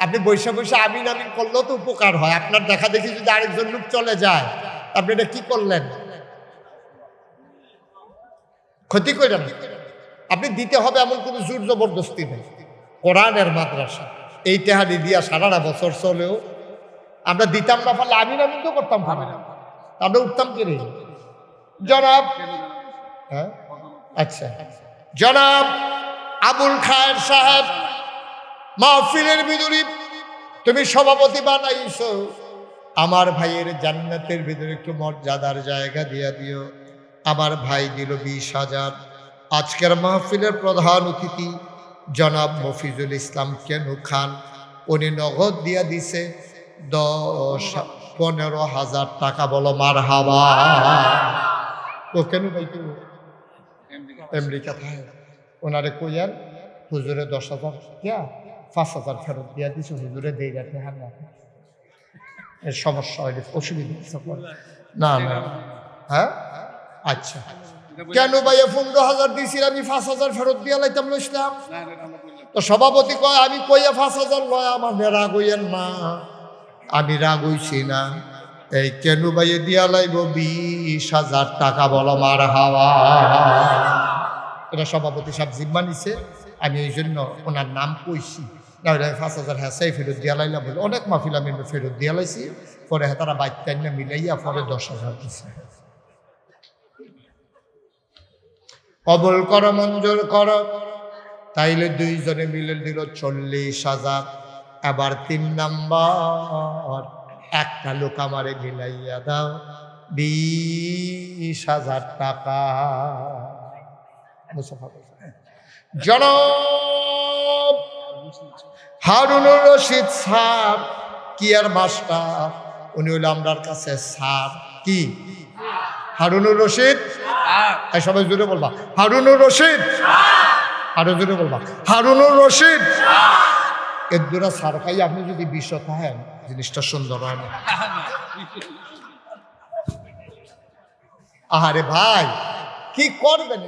Speaker 1: আপনি বৈশা বৈশা আমিন আমিন করলেও তো উপকার হয়। আপনার দেখা দেখি যদি আরেকজন লোক চলে যায়, আপনি এটা কি করলেন? ক্ষতি করেন। আপনি দিতে হবে এমন কোনো জোর জবরদস্তি নেই। কোরআনের মাদ্রাসা এই তেহারি দিয়া সারাটা বছর চলেও আমরা দিতাম না, পারলে আমিন আমিন তো করতাম, আমরা উঠতাম কি রে জনাব? হ্যাঁ আচ্ছা, জনাব আবুল খায়ের সাহেব মাহফিলের ভিতরে তুমি সভাপতি বানাইছো, আমার ভাইয়ের জান্নাতের ভিতরে একটু মর্যাদার জায়গা দিয়া দিও। আমার ভাই দিল 20,000। আজকের মাহফিলের প্রধান অতিথি জনাব মফিজুল ইসলাম কেনু খান, উনি নগদ দিয়া দিছে 15,000 টাকা। বলো মারহাবা। ও কেন ভাই কেউ আমেরিকা থাকে, ওনারে কইয়ার হুজুরে 10,000 কিয়া 5,000 ফেরত দিয়া দিছে, হুজুরে দেই রাখে। হ্যাঁ না এর সমস্যা হইলে অসুবিধা না না। হ্যাঁ আচ্ছা, কেন ভাইয়া 15,000 দিয়েছিল, আমি 5,000 ফেরত দিয়া লাইতাম লইছিলাম। তো সভাপতি কয় আমি কইয়া 5,000 লয়, আমার রাগ হইয়েন না। আমি রাগ হইছি না, এই কেন ভাইয়ে দিয়া লাইব 20,000 টাকা। বলো মার হাওয়া। এটা সভাপতি সাহেব জিম্মা নিছে, আমি এই জন্য ওনার নাম কইছি। না 5,000 হ্যাঁ সেই ফেরত দিয়া লাইলাম বলে অনেক মাহফিল আমি ফেরত দিয়া লাইছি। পরে হ্যাঁ তারা বাইক না মিলাইয়া পরে 10,000 দিছে। কবুল করো, মঞ্জুর করো। তাইলে 2 জনে মিলে দিল 40,000। এবার 3 নাম্বার, একটা লোক আমারে মিলাইয়া দাও 20,000 টাকা। জনাব হারুনুর রশিদ স্যার কিয়ার মাস্টার, উনি হইল আমরার কাছে স্যার। কি হারুনুর রশিদ? সবাই জোরে বলবা হারুনুর রশিদ। আরো জোরে বলবা হারুনুর রশিদ। এর দুরা সার খাই আপনি যদি 20 থাকেন জিনিসটা সুন্দর হয় না। আহারে ভাই কি করবেন?